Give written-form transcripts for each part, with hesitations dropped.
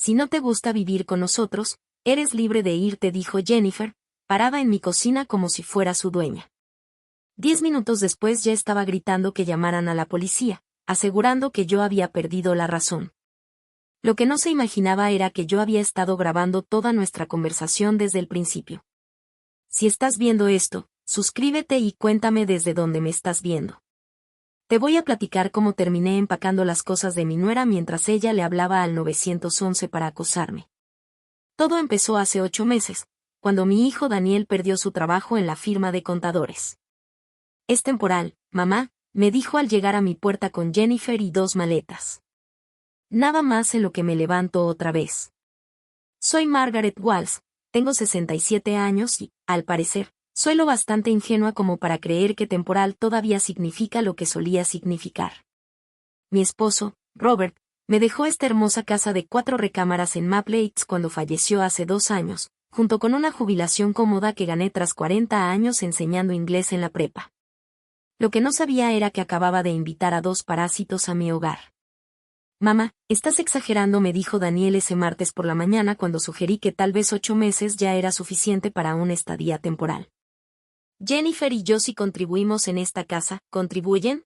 Si no te gusta vivir con nosotros, eres libre de irte, dijo Jennifer, parada en mi cocina como si fuera su dueña. 10 minutos después ya estaba gritando que llamaran a la policía, asegurando que yo había perdido la razón. Lo que no se imaginaba era que yo había estado grabando toda nuestra conversación desde el principio. Si estás viendo esto, suscríbete y cuéntame desde dónde me estás viendo. Te voy a platicar cómo terminé empacando las cosas de mi nuera mientras ella le hablaba al 911 para acosarme. Todo empezó hace 8 meses, cuando mi hijo Daniel perdió su trabajo en la firma de contadores. Es temporal, mamá, me dijo al llegar a mi puerta con Jennifer y 2 maletas. Nada más en lo que me levanto otra vez. Soy Margaret Walsh, tengo 67 años y, al parecer, soy lo bastante ingenua como para creer que temporal todavía significa lo que solía significar. Mi esposo, Robert, me dejó esta hermosa casa de 4 recámaras en Maple Heights cuando falleció hace 2 años, junto con una jubilación cómoda que gané tras 40 años enseñando inglés en la prepa. Lo que no sabía era que acababa de invitar a 2 parásitos a mi hogar. Mamá, estás exagerando, me dijo Daniel ese martes por la mañana cuando sugerí que tal vez 8 meses ya era suficiente para una estadía temporal. Jennifer y yo sí contribuimos en esta casa, ¿contribuyen?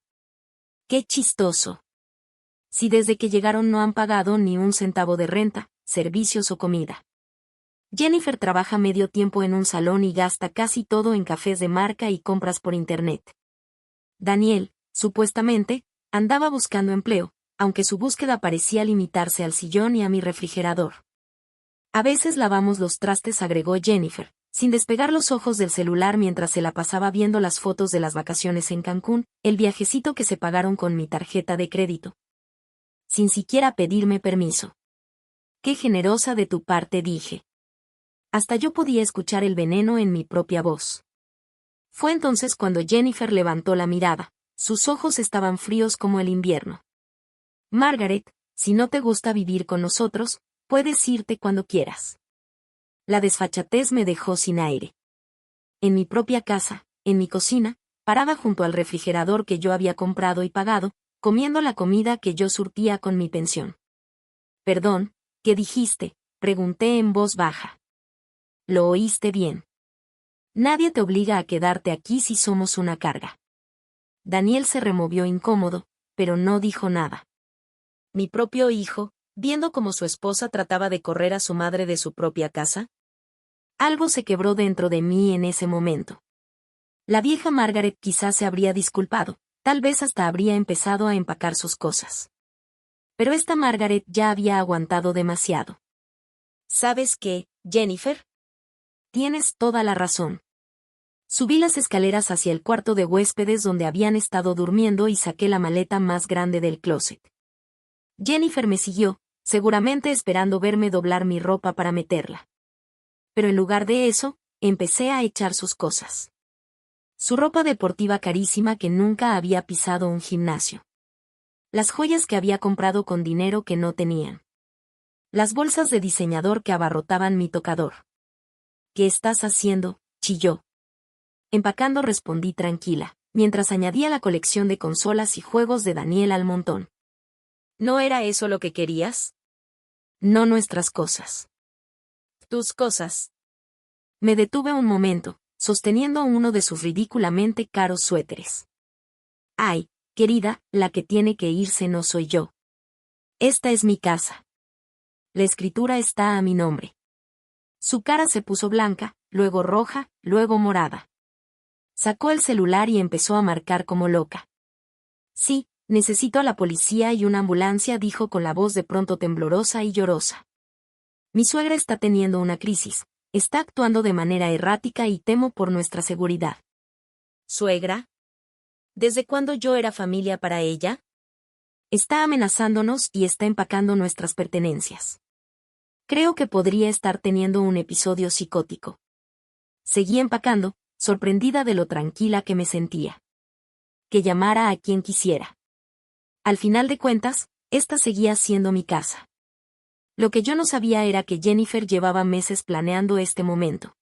¡Qué chistoso! Si desde que llegaron no han pagado ni un centavo de renta, servicios o comida. Jennifer trabaja medio tiempo en un salón y gasta casi todo en cafés de marca y compras por internet. Daniel, supuestamente, andaba buscando empleo, aunque su búsqueda parecía limitarse al sillón y a mi refrigerador. A veces lavamos los trastes, agregó Jennifer, sin despegar los ojos del celular mientras se la pasaba viendo las fotos de las vacaciones en Cancún, el viajecito que se pagaron con mi tarjeta de crédito. Sin siquiera pedirme permiso. Qué generosa de tu parte, dije. Hasta yo podía escuchar el veneno en mi propia voz. Fue entonces cuando Jennifer levantó la mirada, sus ojos estaban fríos como el invierno. Margaret, si no te gusta vivir con nosotros, puedes irte cuando quieras. La desfachatez me dejó sin aire. En mi propia casa, en mi cocina, parada junto al refrigerador que yo había comprado y pagado, comiendo la comida que yo surtía con mi pensión. Perdón, ¿qué dijiste?, pregunté en voz baja. Lo oíste bien. Nadie te obliga a quedarte aquí si somos una carga. Daniel se removió incómodo, pero no dijo nada. Mi propio hijo, viendo cómo su esposa trataba de correr a su madre de su propia casa. Algo se quebró dentro de mí en ese momento. La vieja Margaret quizás se habría disculpado, tal vez hasta habría empezado a empacar sus cosas. Pero esta Margaret ya había aguantado demasiado. ¿Sabes qué, Jennifer? Tienes toda la razón. Subí las escaleras hacia el cuarto de huéspedes donde habían estado durmiendo y saqué la maleta más grande del closet. Jennifer me siguió, seguramente esperando verme doblar mi ropa para meterla. Pero en lugar de eso, empecé a echar sus cosas. Su ropa deportiva carísima que nunca había pisado un gimnasio. Las joyas que había comprado con dinero que no tenían. Las bolsas de diseñador que abarrotaban mi tocador. ¿Qué estás haciendo?, chilló. Empacando, respondí tranquila, mientras añadía la colección de consolas y juegos de Daniel al montón. ¿No era eso lo que querías? No, nuestras cosas. Tus cosas. Me detuve un momento, sosteniendo uno de sus ridículamente caros suéteres. Ay, querida, la que tiene que irse no soy yo. Esta es mi casa. La escritura está a mi nombre. Su cara se puso blanca, luego roja, luego morada. Sacó el celular y empezó a marcar como loca. Sí, necesito a la policía y una ambulancia, dijo con la voz de pronto temblorosa y llorosa. Mi suegra está teniendo una crisis, está actuando de manera errática y temo por nuestra seguridad. ¿Suegra? ¿Desde cuándo yo era familia para ella? Está amenazándonos y está empacando nuestras pertenencias. Creo que podría estar teniendo un episodio psicótico. Seguí empacando, sorprendida de lo tranquila que me sentía. Que llamara a quien quisiera. Al final de cuentas, esta seguía siendo mi casa. Lo que yo no sabía era que Jennifer llevaba meses planeando este momento.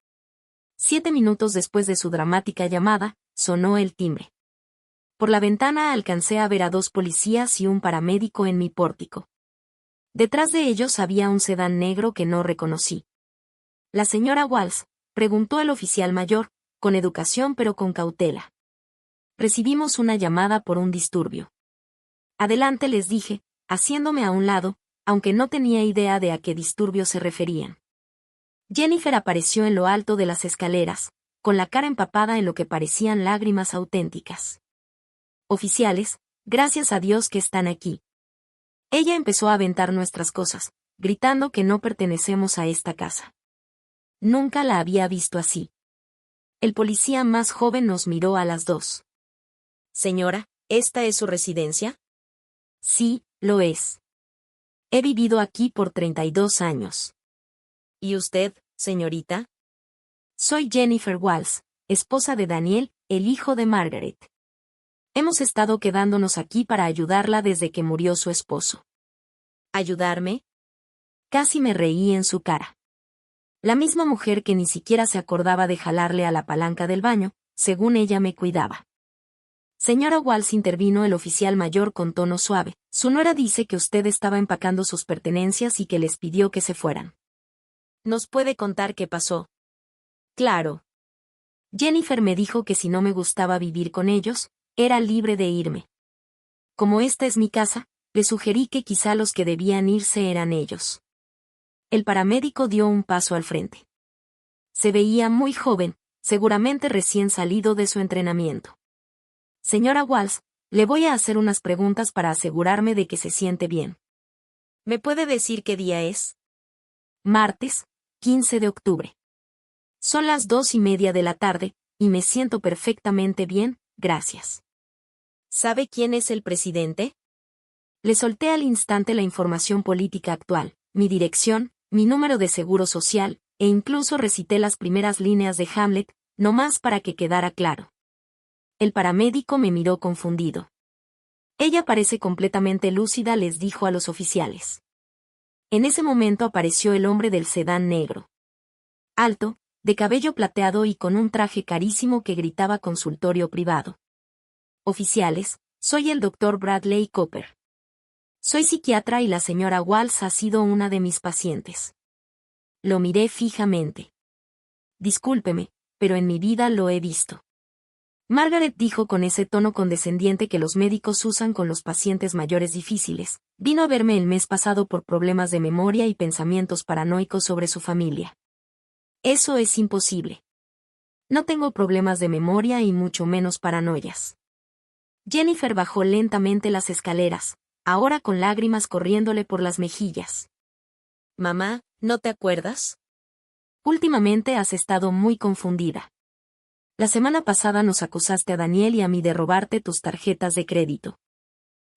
7 minutos después de su dramática llamada, sonó el timbre. Por la ventana alcancé a ver a 2 policías y un paramédico en mi pórtico. Detrás de ellos había un sedán negro que no reconocí. La señora Walsh, preguntó el oficial mayor, con educación pero con cautela. Recibimos una llamada por un disturbio. Adelante, les dije, haciéndome a un lado, aunque no tenía idea de a qué disturbio se referían. Jennifer apareció en lo alto de las escaleras, con la cara empapada en lo que parecían lágrimas auténticas. Oficiales, gracias a Dios que están aquí. Ella empezó a aventar nuestras cosas, gritando que no pertenecemos a esta casa. Nunca la había visto así. El policía más joven nos miró a las dos. Señora, ¿esta es su residencia? Sí, lo es. He vivido aquí por 32 años. ¿Y usted, señorita? Soy Jennifer Walsh, esposa de Daniel, el hijo de Margaret. Hemos estado quedándonos aquí para ayudarla desde que murió su esposo. ¿Ayudarme? Casi me reí en su cara. La misma mujer que ni siquiera se acordaba de jalarle a la palanca del baño, según ella me cuidaba. Señora Walsh, intervino el oficial mayor con tono suave. Su nuera dice que usted estaba empacando sus pertenencias y que les pidió que se fueran. ¿Nos puede contar qué pasó? Claro. Jennifer me dijo que si no me gustaba vivir con ellos, era libre de irme. Como esta es mi casa, le sugerí que quizá los que debían irse eran ellos. El paramédico dio un paso al frente. Se veía muy joven, seguramente recién salido de su entrenamiento. Señora Walsh, le voy a hacer unas preguntas para asegurarme de que se siente bien. ¿Me puede decir qué día es? Martes, 15 de octubre. Son las 2:30 de la tarde, y me siento perfectamente bien, gracias. ¿Sabe quién es el presidente? Le solté al instante la información política actual, mi dirección, mi número de seguro social, e incluso recité las primeras líneas de Hamlet, nomás para que quedara claro. El paramédico me miró confundido. Ella parece completamente lúcida, les dijo a los oficiales. En ese momento apareció el hombre del sedán negro. Alto, de cabello plateado y con un traje carísimo que gritaba consultorio privado. Oficiales, soy el Dr. Bradley Cooper. Soy psiquiatra y la señora Walsh ha sido una de mis pacientes. Lo miré fijamente. Discúlpeme, pero en mi vida lo he visto. Margaret dijo con ese tono condescendiente que los médicos usan con los pacientes mayores difíciles. Vino a verme el mes pasado por problemas de memoria y pensamientos paranoicos sobre su familia. Eso es imposible. No tengo problemas de memoria y mucho menos paranoias. Jennifer bajó lentamente las escaleras, ahora con lágrimas corriéndole por las mejillas. Mamá, ¿no te acuerdas? Últimamente has estado muy confundida. La semana pasada nos acusaste a Daniel y a mí de robarte tus tarjetas de crédito.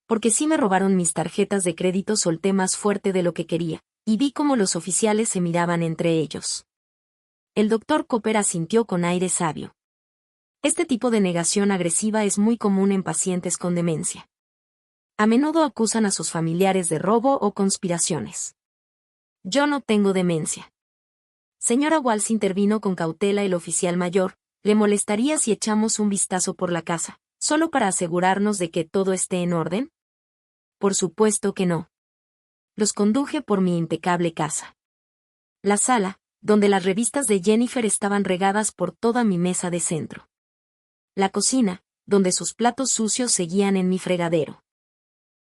Porque si me robaron mis tarjetas de crédito, solté más fuerte de lo que quería, y vi cómo los oficiales se miraban entre ellos. El doctor Cooper asintió con aire sabio. Este tipo de negación agresiva es muy común en pacientes con demencia. A menudo acusan a sus familiares de robo o conspiraciones. Yo no tengo demencia. Señora Walsh, intervino con cautela el oficial mayor. ¿Le molestaría si echamos un vistazo por la casa, solo para asegurarnos de que todo esté en orden? Por supuesto que no. Los conduje por mi impecable casa. La sala, donde las revistas de Jennifer estaban regadas por toda mi mesa de centro. La cocina, donde sus platos sucios seguían en mi fregadero.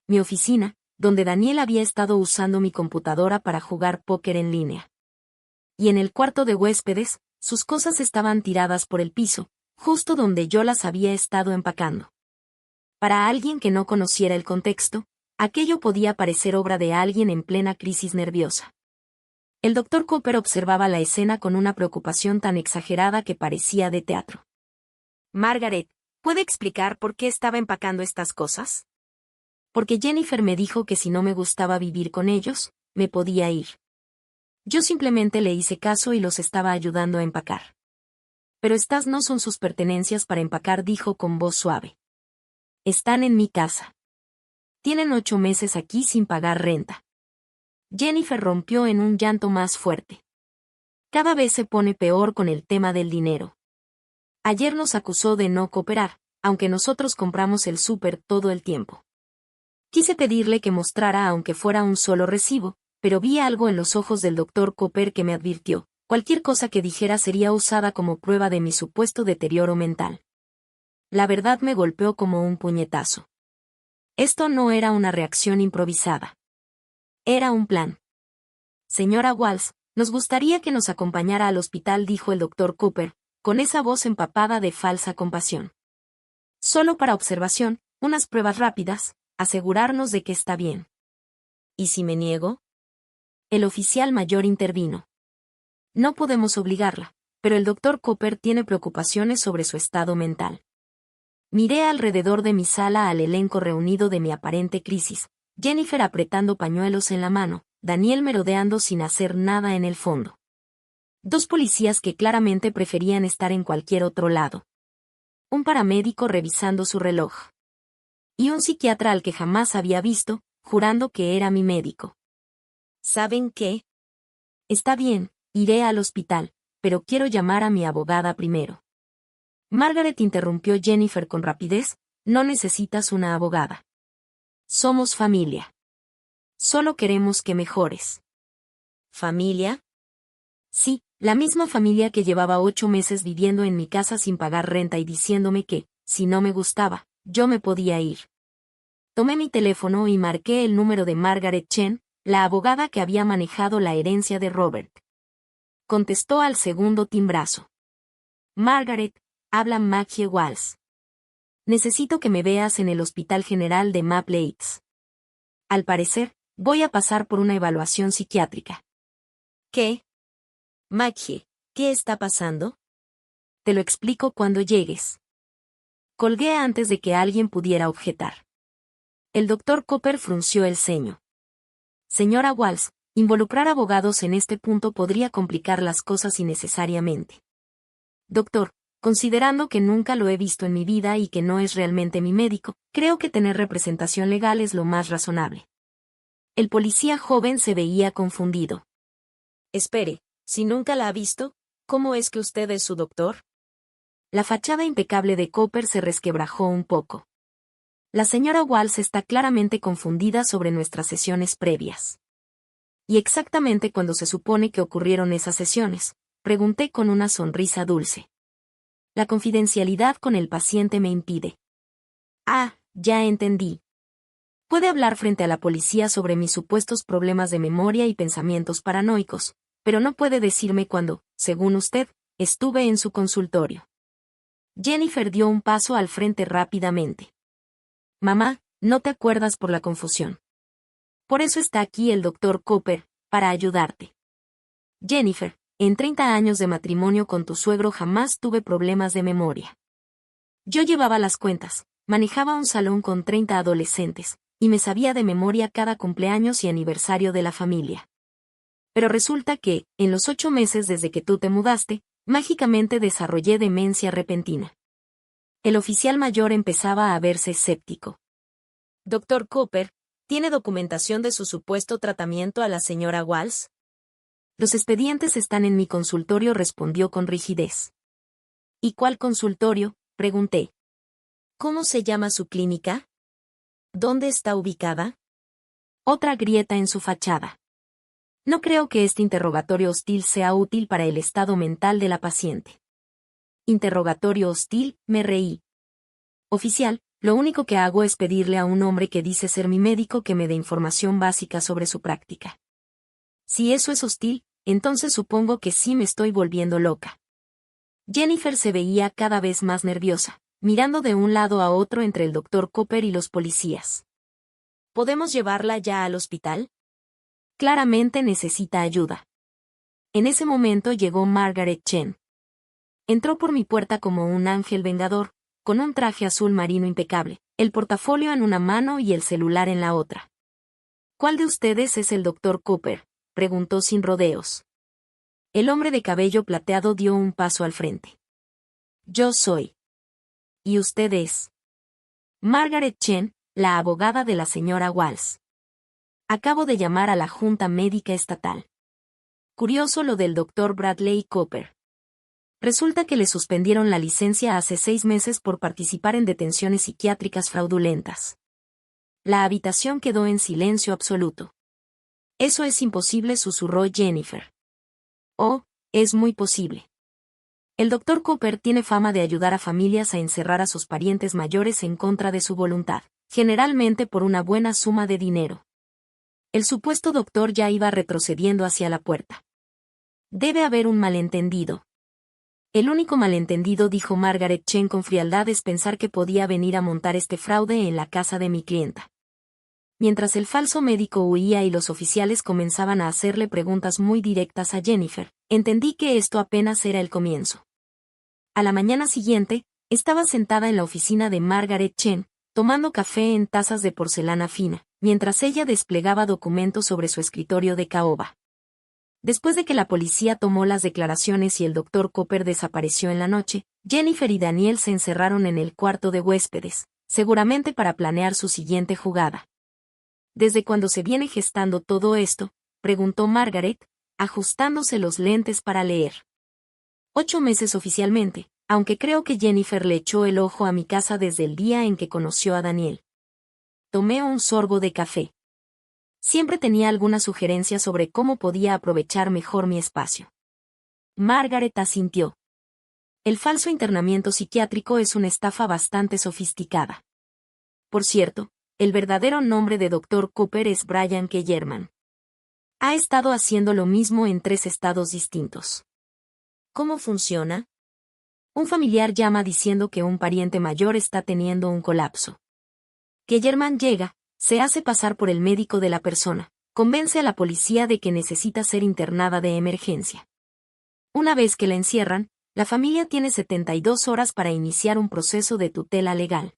Mi oficina, donde Daniel había estado usando mi computadora para jugar póker en línea. Y en el cuarto de huéspedes, sus cosas estaban tiradas por el piso, justo donde yo las había estado empacando. Para alguien que no conociera el contexto, aquello podía parecer obra de alguien en plena crisis nerviosa. El doctor Cooper observaba la escena con una preocupación tan exagerada que parecía de teatro. Margaret, ¿puede explicar por qué estaba empacando estas cosas? Porque Jennifer me dijo que si no me gustaba vivir con ellos, me podía ir. Yo simplemente le hice caso y los estaba ayudando a empacar. Pero estas no son sus pertenencias para empacar, dijo con voz suave. Están en mi casa. Tienen 8 meses aquí sin pagar renta. Jennifer rompió en un llanto más fuerte. Cada vez se pone peor con el tema del dinero. Ayer nos acusó de no cooperar, aunque nosotros compramos el súper todo el tiempo. Quise pedirle que mostrara aunque fuera un solo recibo, pero vi algo en los ojos del doctor Cooper que me advirtió: cualquier cosa que dijera sería usada como prueba de mi supuesto deterioro mental. La verdad me golpeó como un puñetazo. Esto no era una reacción improvisada. Era un plan. Señora Walsh, nos gustaría que nos acompañara al hospital, dijo el doctor Cooper, con esa voz empapada de falsa compasión. Solo para observación, unas pruebas rápidas, asegurarnos de que está bien. ¿Y si me niego? El oficial mayor intervino. No podemos obligarla, pero el doctor Cooper tiene preocupaciones sobre su estado mental. Miré alrededor de mi sala al elenco reunido de mi aparente crisis: Jennifer apretando pañuelos en la mano, Daniel merodeando sin hacer nada en el fondo. 2 policías que claramente preferían estar en cualquier otro lado. Un paramédico revisando su reloj. Y un psiquiatra al que jamás había visto, jurando que era mi médico. ¿Saben qué? Está bien, iré al hospital, pero quiero llamar a mi abogada primero. Margaret, interrumpió Jennifer con rapidez, no necesitas una abogada. Somos familia. Solo queremos que mejores. ¿Familia? Sí, la misma familia que llevaba 8 meses viviendo en mi casa sin pagar renta y diciéndome que, si no me gustaba, yo me podía ir. Tomé mi teléfono y marqué el número de Margaret Chen, la abogada que había manejado la herencia de Robert. Contestó al segundo timbrazo. Margaret, habla Maggie Walsh. Necesito que me veas en el Hospital General de Maple Lakes. Al parecer, voy a pasar por una evaluación psiquiátrica. ¿Qué? Maggie, ¿qué está pasando? Te lo explico cuando llegues. Colgué antes de que alguien pudiera objetar. El doctor Cooper frunció el ceño. Señora Walsh, involucrar abogados en este punto podría complicar las cosas innecesariamente. Doctor, considerando que nunca lo he visto en mi vida y que no es realmente mi médico, creo que tener representación legal es lo más razonable. El policía joven se veía confundido. Espere, si nunca la ha visto, ¿cómo es que usted es su doctor? La fachada impecable de Cooper se resquebrajó un poco. La señora Walsh está claramente confundida sobre nuestras sesiones previas. ¿Y exactamente cuándo se supone que ocurrieron esas sesiones?, pregunté con una sonrisa dulce. La confidencialidad con el paciente me impide. Ah, ya entendí. Puede hablar frente a la policía sobre mis supuestos problemas de memoria y pensamientos paranoicos, pero no puede decirme cuándo, según usted, estuve en su consultorio. Jennifer dio un paso al frente rápidamente. Mamá, no te acuerdas por la confusión. Por eso está aquí el doctor Cooper, para ayudarte. Jennifer, en 30 años de matrimonio con tu suegro jamás tuve problemas de memoria. Yo llevaba las cuentas, manejaba un salón con 30 adolescentes, y me sabía de memoria cada cumpleaños y aniversario de la familia. Pero resulta que, en los 8 meses desde que tú te mudaste, mágicamente desarrollé demencia repentina. El oficial mayor empezaba a verse escéptico. Doctor Cooper, ¿tiene documentación de su supuesto tratamiento a la señora Walsh? Los expedientes están en mi consultorio, respondió con rigidez. ¿Y cuál consultorio?, pregunté. ¿Cómo se llama su clínica? ¿Dónde está ubicada? Otra grieta en su fachada. No creo que este interrogatorio hostil sea útil para el estado mental de la paciente. Interrogatorio hostil, me reí. Oficial, lo único que hago es pedirle a un hombre que dice ser mi médico que me dé información básica sobre su práctica. Si eso es hostil, entonces supongo que sí me estoy volviendo loca. Jennifer se veía cada vez más nerviosa, mirando de un lado a otro entre el doctor Cooper y los policías. ¿Podemos llevarla ya al hospital? Claramente necesita ayuda. En ese momento llegó Margaret Chen. Entró por mi puerta como un ángel vengador, con un traje azul marino impecable, el portafolio en una mano y el celular en la otra. ¿Cuál de ustedes es el doctor Cooper?, preguntó sin rodeos. El hombre de cabello plateado dio un paso al frente. Yo soy. ¿Y usted es? Margaret Chen, la abogada de la señora Walsh. Acabo de llamar a la Junta Médica Estatal. Curioso lo del doctor Bradley Cooper. Resulta que le suspendieron la licencia hace 6 meses por participar en detenciones psiquiátricas fraudulentas. La habitación quedó en silencio absoluto. Eso es imposible, susurró Jennifer. Oh, es muy posible. El Dr. Cooper tiene fama de ayudar a familias a encerrar a sus parientes mayores en contra de su voluntad, generalmente por una buena suma de dinero. El supuesto doctor ya iba retrocediendo hacia la puerta. Debe haber un malentendido. El único malentendido, dijo Margaret Chen con frialdad, es pensar que podía venir a montar este fraude en la casa de mi clienta. Mientras el falso médico huía y los oficiales comenzaban a hacerle preguntas muy directas a Jennifer, entendí que esto apenas era el comienzo. A la mañana siguiente, estaba sentada en la oficina de Margaret Chen, tomando café en tazas de porcelana fina, mientras ella desplegaba documentos sobre su escritorio de caoba. Después de que la policía tomó las declaraciones y el Dr. Cooper desapareció en la noche, Jennifer y Daniel se encerraron en el cuarto de huéspedes, seguramente para planear su siguiente jugada. ¿Desde cuándo se viene gestando todo esto?, preguntó Margaret, ajustándose los lentes para leer. 8 meses oficialmente, aunque creo que Jennifer le echó el ojo a mi casa desde el día en que conoció a Daniel. Tomé un sorbo de café. Siempre tenía alguna sugerencia sobre cómo podía aprovechar mejor mi espacio. Margaret asintió. El falso internamiento psiquiátrico es una estafa bastante sofisticada. Por cierto, el verdadero nombre de Dr. Cooper es Brian Kellerman. Ha estado haciendo lo mismo en 3 estados distintos. ¿Cómo funciona? Un familiar llama diciendo que un pariente mayor está teniendo un colapso. Kellerman llega, se hace pasar por el médico de la persona, convence a la policía de que necesita ser internada de emergencia. Una vez que la encierran, la familia tiene 72 horas para iniciar un proceso de tutela legal.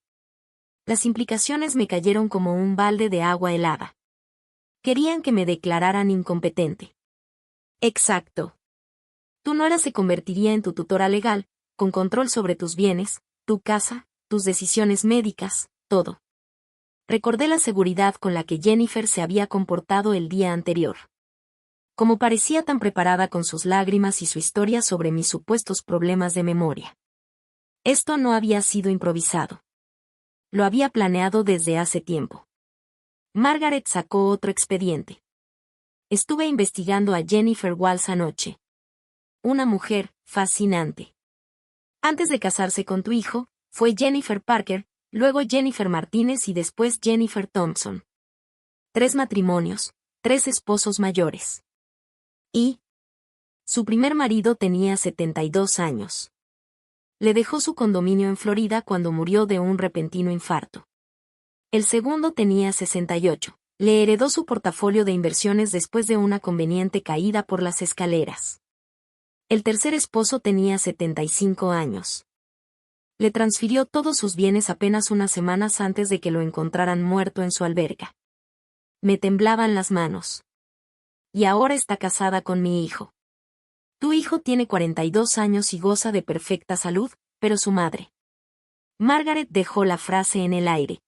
Las implicaciones me cayeron como un balde de agua helada. Querían que me declararan incompetente. Exacto. Tu nuera se convertiría en tu tutora legal, con control sobre tus bienes, tu casa, tus decisiones médicas, todo. Recordé la seguridad con la que Jennifer se había comportado el día anterior. Como parecía tan preparada con sus lágrimas y su historia sobre mis supuestos problemas de memoria. Esto no había sido improvisado. Lo había planeado desde hace tiempo. Margaret sacó otro expediente. Estuve investigando a Jennifer Walls anoche. Una mujer fascinante. Antes de casarse con tu hijo, fue Jennifer Parker, luego Jennifer Martínez y después Jennifer Thompson. 3 matrimonios, 3 esposos mayores. Y su primer marido tenía 72 años. Le dejó su condominio en Florida cuando murió de un repentino infarto. El segundo tenía 68. Le heredó su portafolio de inversiones después de una conveniente caída por las escaleras. El tercer esposo tenía 75 años. Le transfirió todos sus bienes apenas unas semanas antes de que lo encontraran muerto en su alberca. Me temblaban las manos. Y ahora está casada con mi hijo. Tu hijo tiene 42 años y goza de perfecta salud, pero su madre. Margaret dejó la frase en el aire.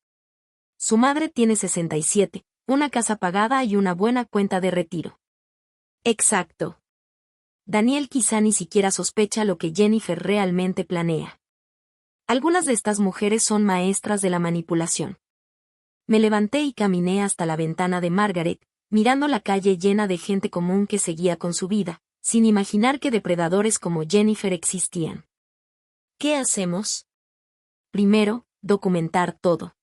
Su madre tiene 67, una casa pagada y una buena cuenta de retiro. Exacto. Daniel quizá ni siquiera sospecha lo que Jennifer realmente planea. Algunas de estas mujeres son maestras de la manipulación. Me levanté y caminé hasta la ventana de Margaret, mirando la calle llena de gente común que seguía con su vida, sin imaginar que depredadores como Jennifer existían. ¿Qué hacemos? Primero, documentar todo.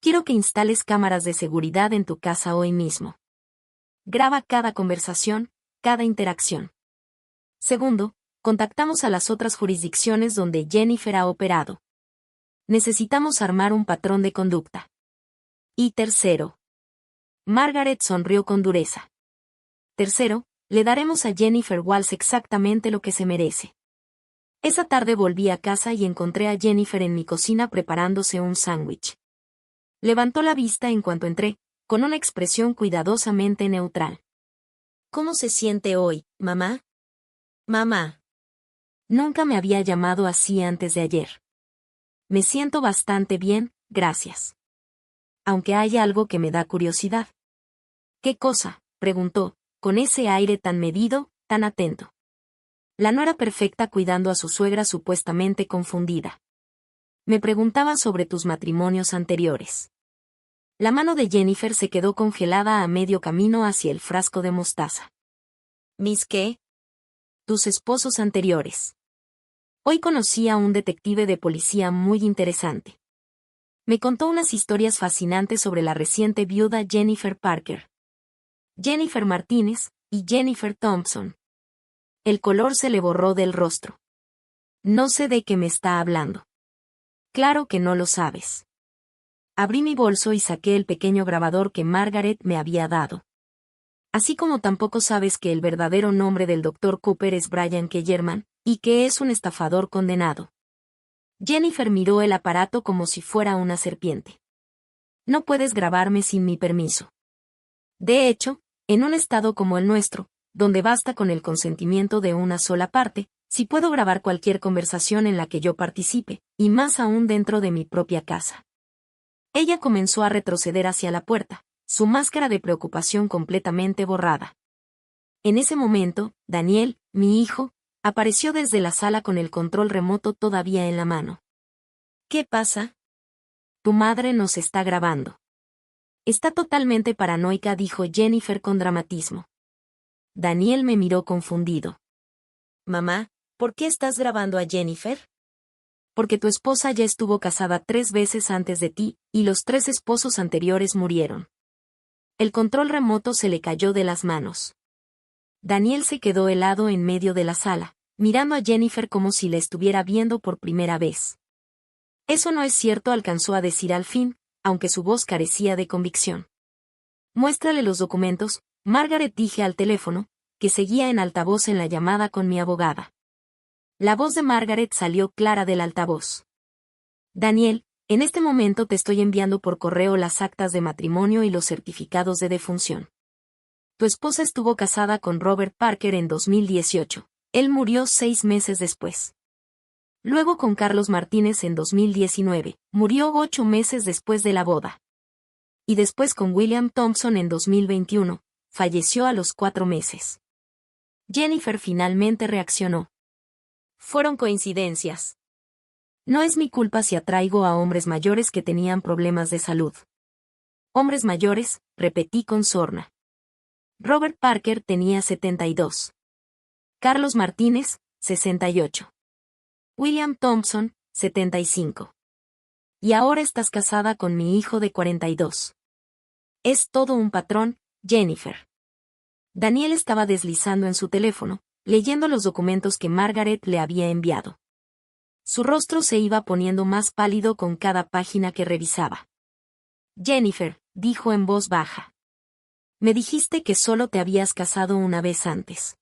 Quiero que instales cámaras de seguridad en tu casa hoy mismo. Graba cada conversación, cada interacción. Segundo, contactamos a las otras jurisdicciones donde Jennifer ha operado. Necesitamos armar un patrón de conducta. Y tercero. Margaret sonrió con dureza. Tercero, le daremos a Jennifer Walls exactamente lo que se merece. Esa tarde volví a casa y encontré a Jennifer en mi cocina preparándose un sándwich. Levantó la vista en cuanto entré, con una expresión cuidadosamente neutral. ¿Cómo se siente hoy, mamá? Mamá. Nunca me había llamado así antes de ayer. Me siento bastante bien, gracias. Aunque hay algo que me da curiosidad. ¿Qué cosa?, preguntó, con ese aire tan medido, tan atento. La nuera perfecta cuidando a su suegra supuestamente confundida. Me preguntaba sobre tus matrimonios anteriores. La mano de Jennifer se quedó congelada a medio camino hacia el frasco de mostaza. ¿Mis qué? Tus esposos anteriores. Hoy conocí a un detective de policía muy interesante. Me contó unas historias fascinantes sobre la reciente viuda Jennifer Parker. Jennifer Martínez y Jennifer Thompson. El color se le borró del rostro. No sé de qué me está hablando. Claro que no lo sabes. Abrí mi bolso y saqué el pequeño grabador que Margaret me había dado. Así como tampoco sabes que el verdadero nombre del Dr. Cooper es Brian Kellerman, y que es un estafador condenado. Jennifer miró el aparato como si fuera una serpiente. No puedes grabarme sin mi permiso. De hecho, en un estado como el nuestro, donde basta con el consentimiento de una sola parte, sí puedo grabar cualquier conversación en la que yo participe, y más aún dentro de mi propia casa. Ella comenzó a retroceder hacia la puerta, su máscara de preocupación completamente borrada. En ese momento, Daniel, mi hijo, apareció desde la sala con el control remoto todavía en la mano. ¿Qué pasa? Tu madre nos está grabando. Está totalmente paranoica, dijo Jennifer con dramatismo. Daniel me miró confundido. Mamá, ¿por qué estás grabando a Jennifer? Porque tu esposa ya estuvo casada 3 veces antes de ti, y los 3 esposos anteriores murieron. El control remoto se le cayó de las manos. Daniel se quedó helado en medio de la sala, mirando a Jennifer como si la estuviera viendo por primera vez. Eso no es cierto, alcanzó a decir al fin, aunque su voz carecía de convicción. Muéstrale los documentos, Margaret, dije al teléfono, que seguía en altavoz en la llamada con mi abogada. La voz de Margaret salió clara del altavoz. Daniel, en este momento te estoy enviando por correo las actas de matrimonio y los certificados de defunción. Tu esposa estuvo casada con Robert Parker en 2018. Él murió 6 meses después. Luego con Carlos Martínez en 2019. Murió 8 meses después de la boda. Y después con William Thompson en 2021. Falleció a los 4 meses. Jennifer finalmente reaccionó. Fueron coincidencias. No es mi culpa si atraigo a hombres mayores que tenían problemas de salud. Hombres mayores, repetí con sorna. Robert Parker tenía 72. Carlos Martínez, 68. William Thompson, 75. Y ahora estás casada con mi hijo de 42. Es todo un patrón, Jennifer. Daniel estaba deslizando en su teléfono, leyendo los documentos que Margaret le había enviado. Su rostro se iba poniendo más pálido con cada página que revisaba. Jennifer, dijo en voz baja. Me dijiste que solo te habías casado una vez antes.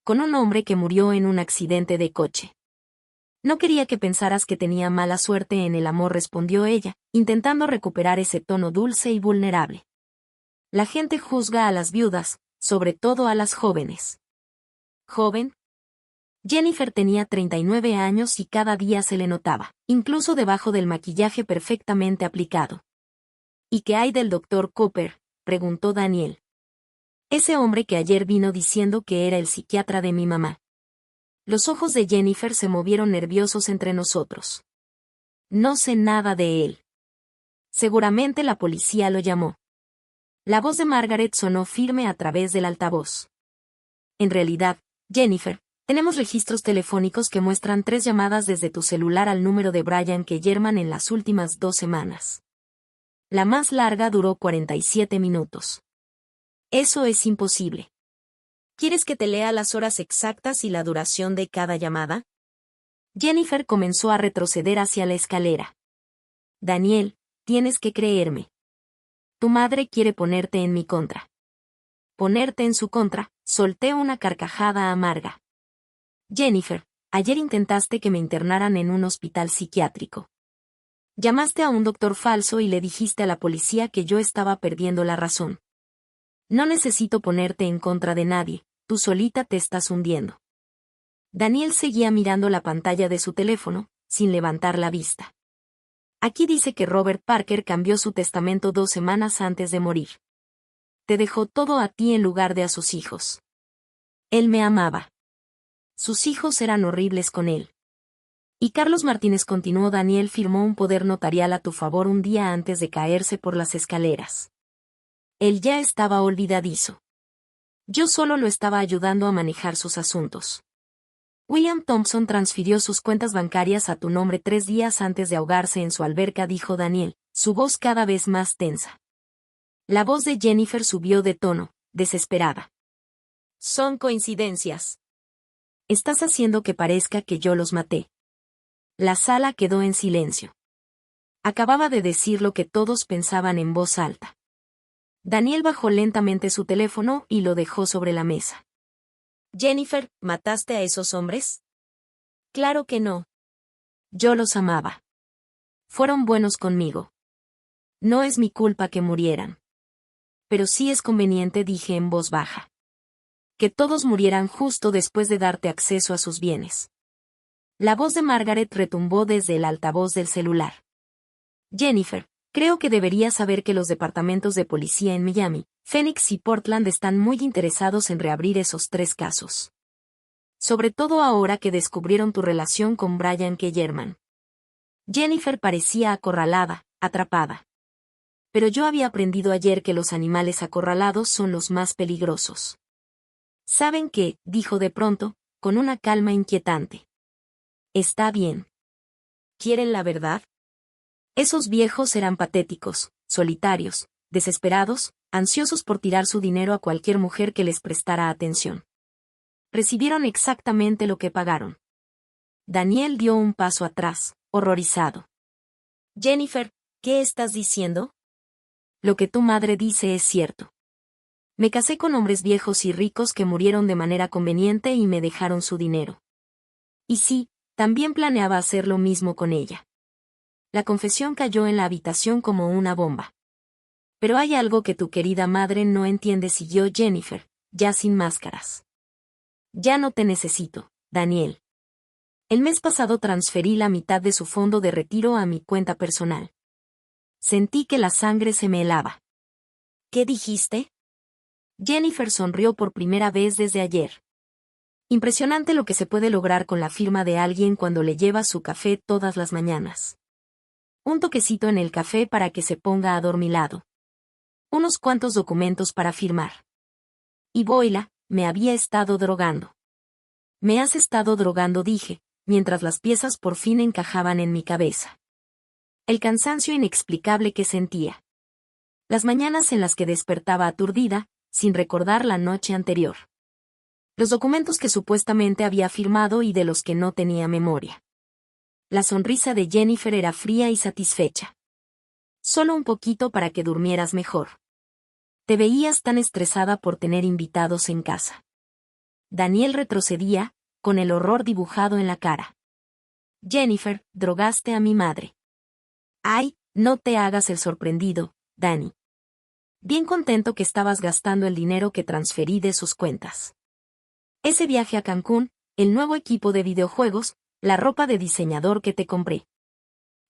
Con un hombre que murió en un accidente de coche. No quería que pensaras que tenía mala suerte en el amor, respondió ella, intentando recuperar ese tono dulce y vulnerable. La gente juzga a las viudas, sobre todo a las jóvenes. ¿Joven? Jennifer tenía 39 años y cada día se le notaba, incluso debajo del maquillaje perfectamente aplicado. ¿Y qué hay del Dr. Cooper?, preguntó Daniel. Ese hombre que ayer vino diciendo que era el psiquiatra de mi mamá. Los ojos de Jennifer se movieron nerviosos entre nosotros. No sé nada de él. Seguramente la policía lo llamó. La voz de Margaret sonó firme a través del altavoz. En realidad, Jennifer, tenemos registros telefónicos que muestran 3 llamadas desde tu celular al número de Brian Kellerman en las últimas 2 semanas. La más larga duró 47 minutos. Eso es imposible. ¿Quieres que te lea las horas exactas y la duración de cada llamada? Jennifer comenzó a retroceder hacia la escalera. Daniel, tienes que creerme. Tu madre quiere ponerte en mi contra. Ponerte en su contra, solté una carcajada amarga. Jennifer, ayer intentaste que me internaran en un hospital psiquiátrico. Llamaste a un doctor falso y le dijiste a la policía que yo estaba perdiendo la razón. No necesito ponerte en contra de nadie, tú solita te estás hundiendo. Daniel seguía mirando la pantalla de su teléfono, sin levantar la vista. Aquí dice que Robert Parker cambió su testamento 2 semanas antes de morir. Te dejó todo a ti en lugar de a sus hijos. Él me amaba. Sus hijos eran horribles con él. Y Carlos Martínez continuó. Daniel firmó un poder notarial a tu favor un día antes de caerse por las escaleras. Él ya estaba olvidadizo. Yo solo lo estaba ayudando a manejar sus asuntos. William Thompson transfirió sus cuentas bancarias a tu nombre 3 días antes de ahogarse en su alberca, dijo Daniel, su voz cada vez más tensa. La voz de Jennifer subió de tono, desesperada. Son coincidencias. Estás haciendo que parezca que yo los maté. La sala quedó en silencio. Acababa de decir lo que todos pensaban en voz alta. Daniel bajó lentamente su teléfono y lo dejó sobre la mesa. Jennifer, ¿mataste a esos hombres? Claro que no. Yo los amaba. Fueron buenos conmigo. No es mi culpa que murieran. Pero sí es conveniente, dije en voz baja. Que todos murieran justo después de darte acceso a sus bienes. La voz de Margaret retumbó desde el altavoz del celular. Jennifer, creo que deberías saber que los departamentos de policía en Miami, Phoenix y Portland están muy interesados en reabrir esos 3 casos. Sobre todo ahora que descubrieron tu relación con Brian Kellerman. Jennifer parecía acorralada, atrapada. Pero yo había aprendido ayer que los animales acorralados son los más peligrosos. ¿Saben qué?, dijo de pronto, con una calma inquietante. Está bien. ¿Quieren la verdad? Esos viejos eran patéticos, solitarios, desesperados, ansiosos por tirar su dinero a cualquier mujer que les prestara atención. Recibieron exactamente lo que pagaron. Daniel dio un paso atrás, horrorizado. Jennifer, ¿qué estás diciendo? Lo que tu madre dice es cierto. Me casé con hombres viejos y ricos que murieron de manera conveniente y me dejaron su dinero. Y sí, también planeaba hacer lo mismo con ella. La confesión cayó en la habitación como una bomba. Pero hay algo que tu querida madre no entiende, siguió Jennifer, ya sin máscaras. Ya no te necesito, Daniel. El mes pasado transferí la mitad de su fondo de retiro a mi cuenta personal. Sentí que la sangre se me helaba. ¿Qué dijiste? Jennifer sonrió por primera vez desde ayer. Impresionante lo que se puede lograr con la firma de alguien cuando le llevas su café todas las mañanas. Un toquecito en el café para que se ponga adormilado. Unos cuantos documentos para firmar. Y Boila, me había estado drogando. Me has estado drogando, dije, mientras las piezas por fin encajaban en mi cabeza. El cansancio inexplicable que sentía. Las mañanas en las que despertaba aturdida, sin recordar la noche anterior. Los documentos que supuestamente había firmado y de los que no tenía memoria. La sonrisa de Jennifer era fría y satisfecha. Solo un poquito para que durmieras mejor. Te veías tan estresada por tener invitados en casa. Daniel retrocedía, con el horror dibujado en la cara. Jennifer, drogaste a mi madre. Ay, no te hagas el sorprendido, Danny. Bien contento que estabas gastando el dinero que transferí de sus cuentas. Ese viaje a Cancún, el nuevo equipo de videojuegos, la ropa de diseñador que te compré.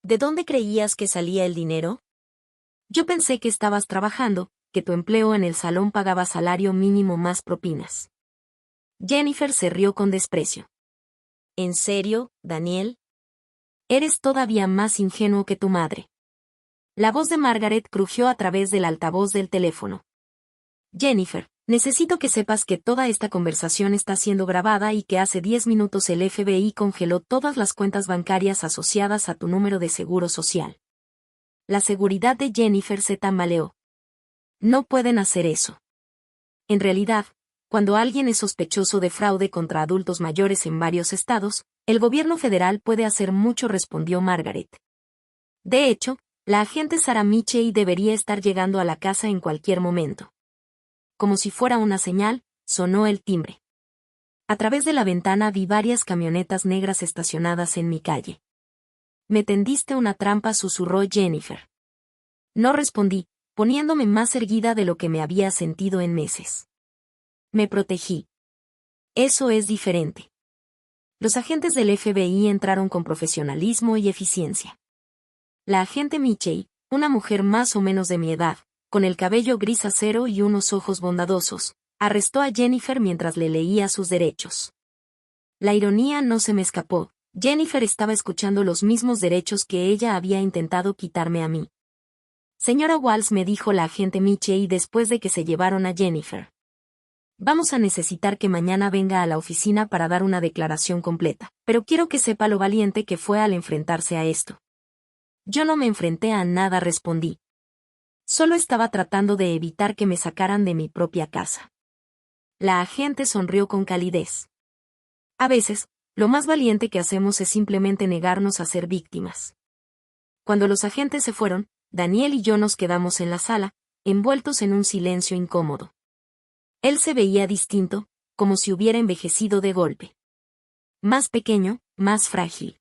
¿De dónde creías que salía el dinero? Yo pensé que estabas trabajando, que tu empleo en el salón pagaba salario mínimo más propinas. Jennifer se rió con desprecio. ¿En serio, Daniel? Eres todavía más ingenuo que tu madre. La voz de Margaret crujió a través del altavoz del teléfono. Jennifer, necesito que sepas que toda esta conversación está siendo grabada y que hace 10 minutos el FBI congeló todas las cuentas bancarias asociadas a tu número de seguro social. La seguridad de Jennifer se tambaleó. No pueden hacer eso. En realidad, cuando alguien es sospechoso de fraude contra adultos mayores en varios estados, el gobierno federal puede hacer mucho, respondió Margaret. De hecho, la agente Sarah Michey debería estar llegando a la casa en cualquier momento. Como si fuera una señal, sonó el timbre. A través de la ventana vi varias camionetas negras estacionadas en mi calle. Me tendiste una trampa, susurró Jennifer. No respondí, poniéndome más erguida de lo que me había sentido en meses. Me protegí. Eso es diferente. Los agentes del FBI entraron con profesionalismo y eficiencia. La agente Michey, una mujer más o menos de mi edad, con el cabello gris acero y unos ojos bondadosos, arrestó a Jennifer mientras le leía sus derechos. La ironía no se me escapó, Jennifer estaba escuchando los mismos derechos que ella había intentado quitarme a mí. Señora Walls, me dijo la agente Michie después de que se llevaron a Jennifer. Vamos a necesitar que mañana venga a la oficina para dar una declaración completa, pero quiero que sepa lo valiente que fue al enfrentarse a esto. Yo no me enfrenté a nada, respondí. Solo estaba tratando de evitar que me sacaran de mi propia casa. La agente sonrió con calidez. A veces, lo más valiente que hacemos es simplemente negarnos a ser víctimas. Cuando los agentes se fueron, Daniel y yo nos quedamos en la sala, envueltos en un silencio incómodo. Él se veía distinto, como si hubiera envejecido de golpe. Más pequeño, más frágil.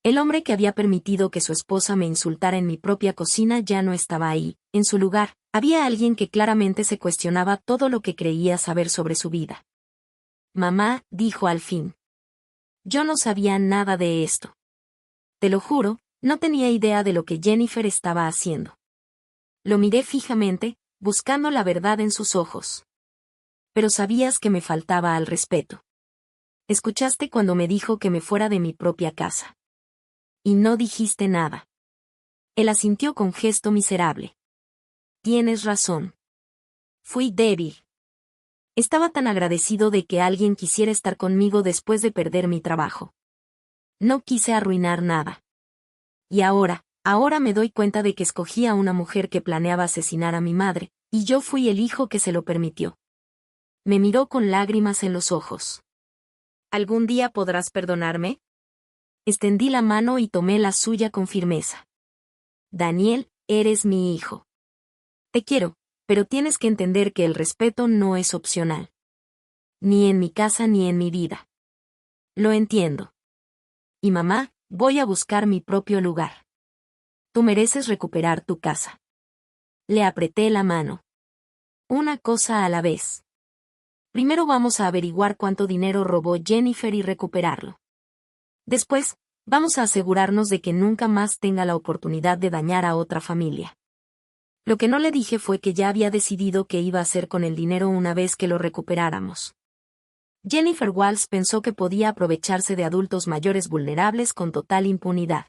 El hombre que había permitido que su esposa me insultara en mi propia cocina ya no estaba ahí. En su lugar, había alguien que claramente se cuestionaba todo lo que creía saber sobre su vida. Mamá, dijo al fin. Yo no sabía nada de esto. Te lo juro, no tenía idea de lo que Jennifer estaba haciendo. Lo miré fijamente, buscando la verdad en sus ojos. Pero sabías que me faltaba al respeto. Escuchaste cuando me dijo que me fuera de mi propia casa. Y no dijiste nada. Él asintió con gesto miserable. Tienes razón. Fui débil. Estaba tan agradecido de que alguien quisiera estar conmigo después de perder mi trabajo. No quise arruinar nada. Y ahora me doy cuenta de que escogí a una mujer que planeaba asesinar a mi madre, y yo fui el hijo que se lo permitió. Me miró con lágrimas en los ojos. ¿Algún día podrás perdonarme? Extendí la mano y tomé la suya con firmeza. Daniel, eres mi hijo. Te quiero, pero tienes que entender que el respeto no es opcional. Ni en mi casa ni en mi vida. Lo entiendo. Y mamá, voy a buscar mi propio lugar. Tú mereces recuperar tu casa. Le apreté la mano. Una cosa a la vez. Primero vamos a averiguar cuánto dinero robó Jennifer y recuperarlo. Después, vamos a asegurarnos de que nunca más tenga la oportunidad de dañar a otra familia. Lo que no le dije fue que ya había decidido qué iba a hacer con el dinero una vez que lo recuperáramos. Jennifer Walls pensó que podía aprovecharse de adultos mayores vulnerables con total impunidad.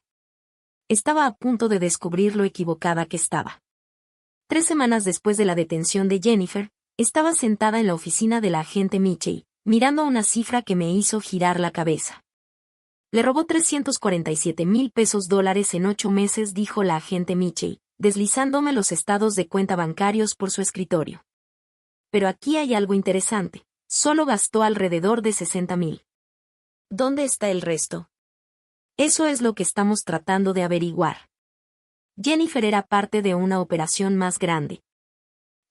Estaba a punto de descubrir lo equivocada que estaba. 3 semanas después de la detención de Jennifer, estaba sentada en la oficina de la agente Michie, mirando una cifra que me hizo girar la cabeza. Le robó $347,000 en 8 meses, dijo la agente Michie, deslizándome los estados de cuenta bancarios por su escritorio. Pero aquí hay algo interesante. Solo gastó alrededor de $60,000. ¿Dónde está el resto? Eso es lo que estamos tratando de averiguar. Jennifer era parte de una operación más grande.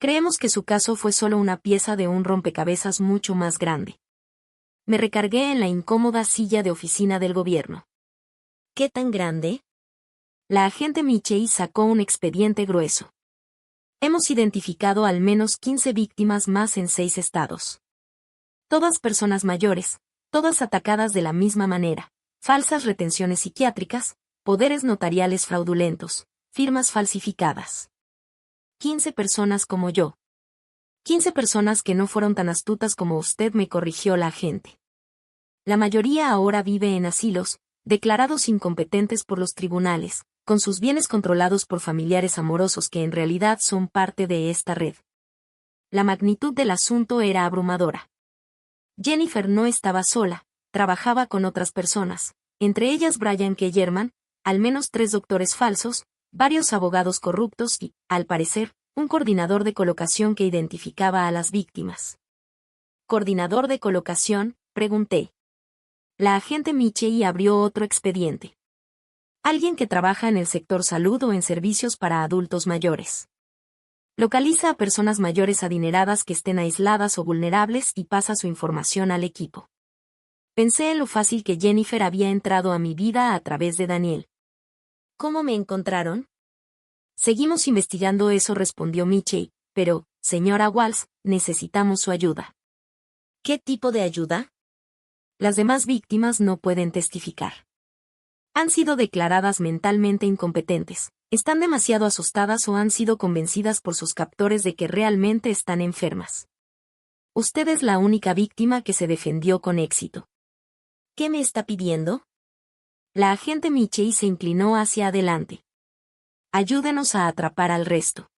Creemos que su caso fue solo una pieza de un rompecabezas mucho más grande. Me recargué en la incómoda silla de oficina del gobierno. ¿Qué tan grande? La agente Michie sacó un expediente grueso. Hemos identificado al menos 15 víctimas más en 6 estados. Todas personas mayores, todas atacadas de la misma manera. Falsas retenciones psiquiátricas, poderes notariales fraudulentos, firmas falsificadas. 15 personas como yo. 15 personas que no fueron tan astutas como usted, me corrigió la agente. La mayoría ahora vive en asilos, declarados incompetentes por los tribunales, con sus bienes controlados por familiares amorosos que en realidad son parte de esta red. La magnitud del asunto era abrumadora. Jennifer no estaba sola, trabajaba con otras personas, entre ellas Brian Kellerman, al menos 3 doctores falsos, varios abogados corruptos y, al parecer, un coordinador de colocación que identificaba a las víctimas. ¿Coordinador de colocación?, pregunté. La agente Michie abrió otro expediente. Alguien que trabaja en el sector salud o en servicios para adultos mayores. Localiza a personas mayores adineradas que estén aisladas o vulnerables y pasa su información al equipo. Pensé en lo fácil que Jennifer había entrado a mi vida a través de Daniel. ¿Cómo me encontraron? Seguimos investigando eso, respondió Michie, pero, señora Walls, necesitamos su ayuda. ¿Qué tipo de ayuda? Las demás víctimas no pueden testificar. Han sido declaradas mentalmente incompetentes, están demasiado asustadas o han sido convencidas por sus captores de que realmente están enfermas. Usted es la única víctima que se defendió con éxito. ¿Qué me está pidiendo? La agente Michei se inclinó hacia adelante. Ayúdenos a atrapar al resto.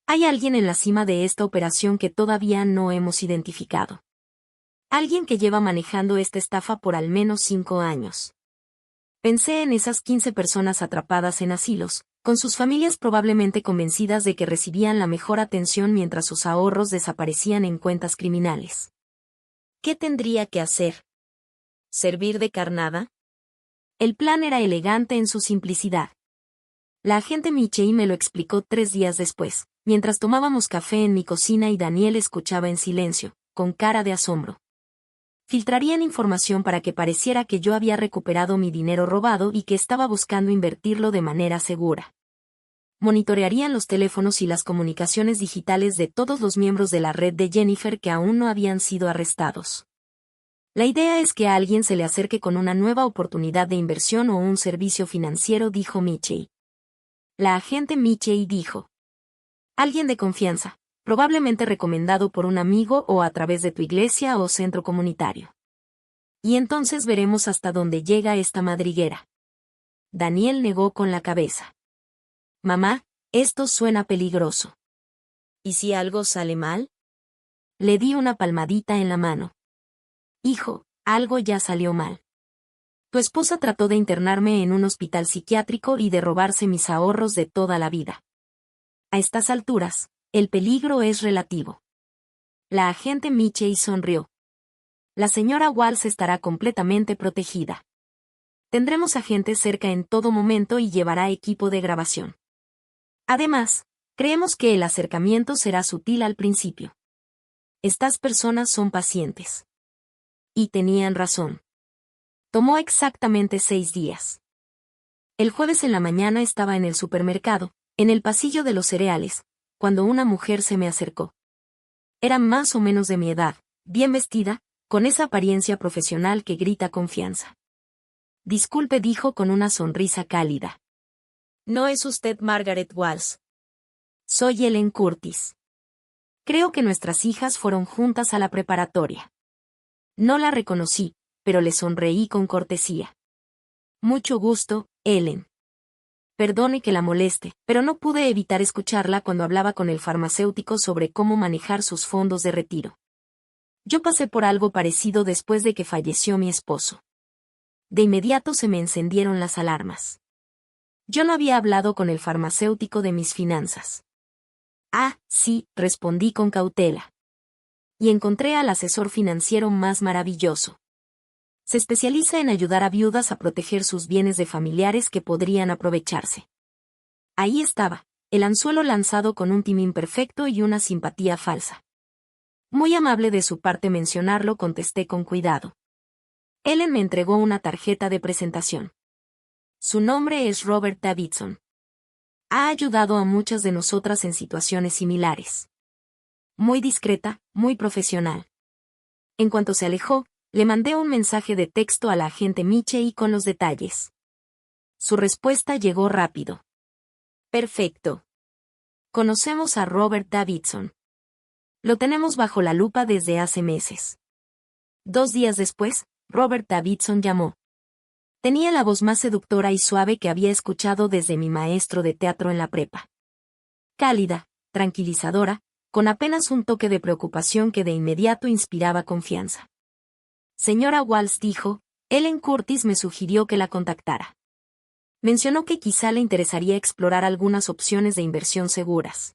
Hay alguien en la cima de esta operación que todavía no hemos identificado. Alguien que lleva manejando esta estafa por al menos 5 años. Pensé en esas 15 personas atrapadas en asilos, con sus familias probablemente convencidas de que recibían la mejor atención mientras sus ahorros desaparecían en cuentas criminales. ¿Qué tendría que hacer? ¿Servir de carnada? El plan era elegante en su simplicidad. La agente Michei me lo explicó 3 días después, mientras tomábamos café en mi cocina y Daniel escuchaba en silencio, con cara de asombro. Filtrarían información para que pareciera que yo había recuperado mi dinero robado y que estaba buscando invertirlo de manera segura. Monitorearían los teléfonos y las comunicaciones digitales de todos los miembros de la red de Jennifer que aún no habían sido arrestados. La idea es que a alguien se le acerque con una nueva oportunidad de inversión o un servicio financiero, dijo Michei. La agente Michei dijo. Alguien de confianza, probablemente recomendado por un amigo o a través de tu iglesia o centro comunitario. Y entonces veremos hasta dónde llega esta madriguera. Daniel negó con la cabeza. Mamá, esto suena peligroso. ¿Y si algo sale mal? Le di una palmadita en la mano. Hijo, algo ya salió mal. Tu esposa trató de internarme en un hospital psiquiátrico y de robarse mis ahorros de toda la vida. A estas alturas, el peligro es relativo. La agente Michei sonrió. La señora Walls estará completamente protegida. Tendremos agentes cerca en todo momento y llevará equipo de grabación. Además, creemos que el acercamiento será sutil al principio. Estas personas son pacientes. Y tenían razón. Tomó exactamente 6 días. El jueves en la mañana estaba en el supermercado, en el pasillo de los cereales, cuando una mujer se me acercó. Era más o menos de mi edad, bien vestida, con esa apariencia profesional que grita confianza. Disculpe, dijo con una sonrisa cálida. ¿No es usted Margaret Walls? Soy Ellen Curtis. Creo que nuestras hijas fueron juntas a la preparatoria. No la reconocí, pero le sonreí con cortesía. Mucho gusto, Ellen. Perdone que la moleste, pero no pude evitar escucharla cuando hablaba con el farmacéutico sobre cómo manejar sus fondos de retiro. Yo pasé por algo parecido después de que falleció mi esposo. De inmediato se me encendieron las alarmas. Yo no había hablado con el farmacéutico de mis finanzas. Ah, sí, respondí con cautela. Y encontré al asesor financiero más maravilloso. Se especializa en ayudar a viudas a proteger sus bienes de familiares que podrían aprovecharse. Ahí estaba, el anzuelo lanzado con un timing perfecto y una simpatía falsa. Muy amable de su parte mencionarlo, contesté con cuidado. Ellen me entregó una tarjeta de presentación. Su nombre es Robert Davidson. Ha ayudado a muchas de nosotras en situaciones similares. Muy discreta, muy profesional. En cuanto se alejó, le mandé un mensaje de texto a la agente Michei con los detalles. Su respuesta llegó rápido. Perfecto. Conocemos a Robert Davidson. Lo tenemos bajo la lupa desde hace meses. 2 días después, Robert Davidson llamó. Tenía la voz más seductora y suave que había escuchado desde mi maestro de teatro en la prepa. Cálida, tranquilizadora, con apenas un toque de preocupación que de inmediato inspiraba confianza. Señora Walls, dijo, Ellen Curtis me sugirió que la contactara. Mencionó que quizá le interesaría explorar algunas opciones de inversión seguras.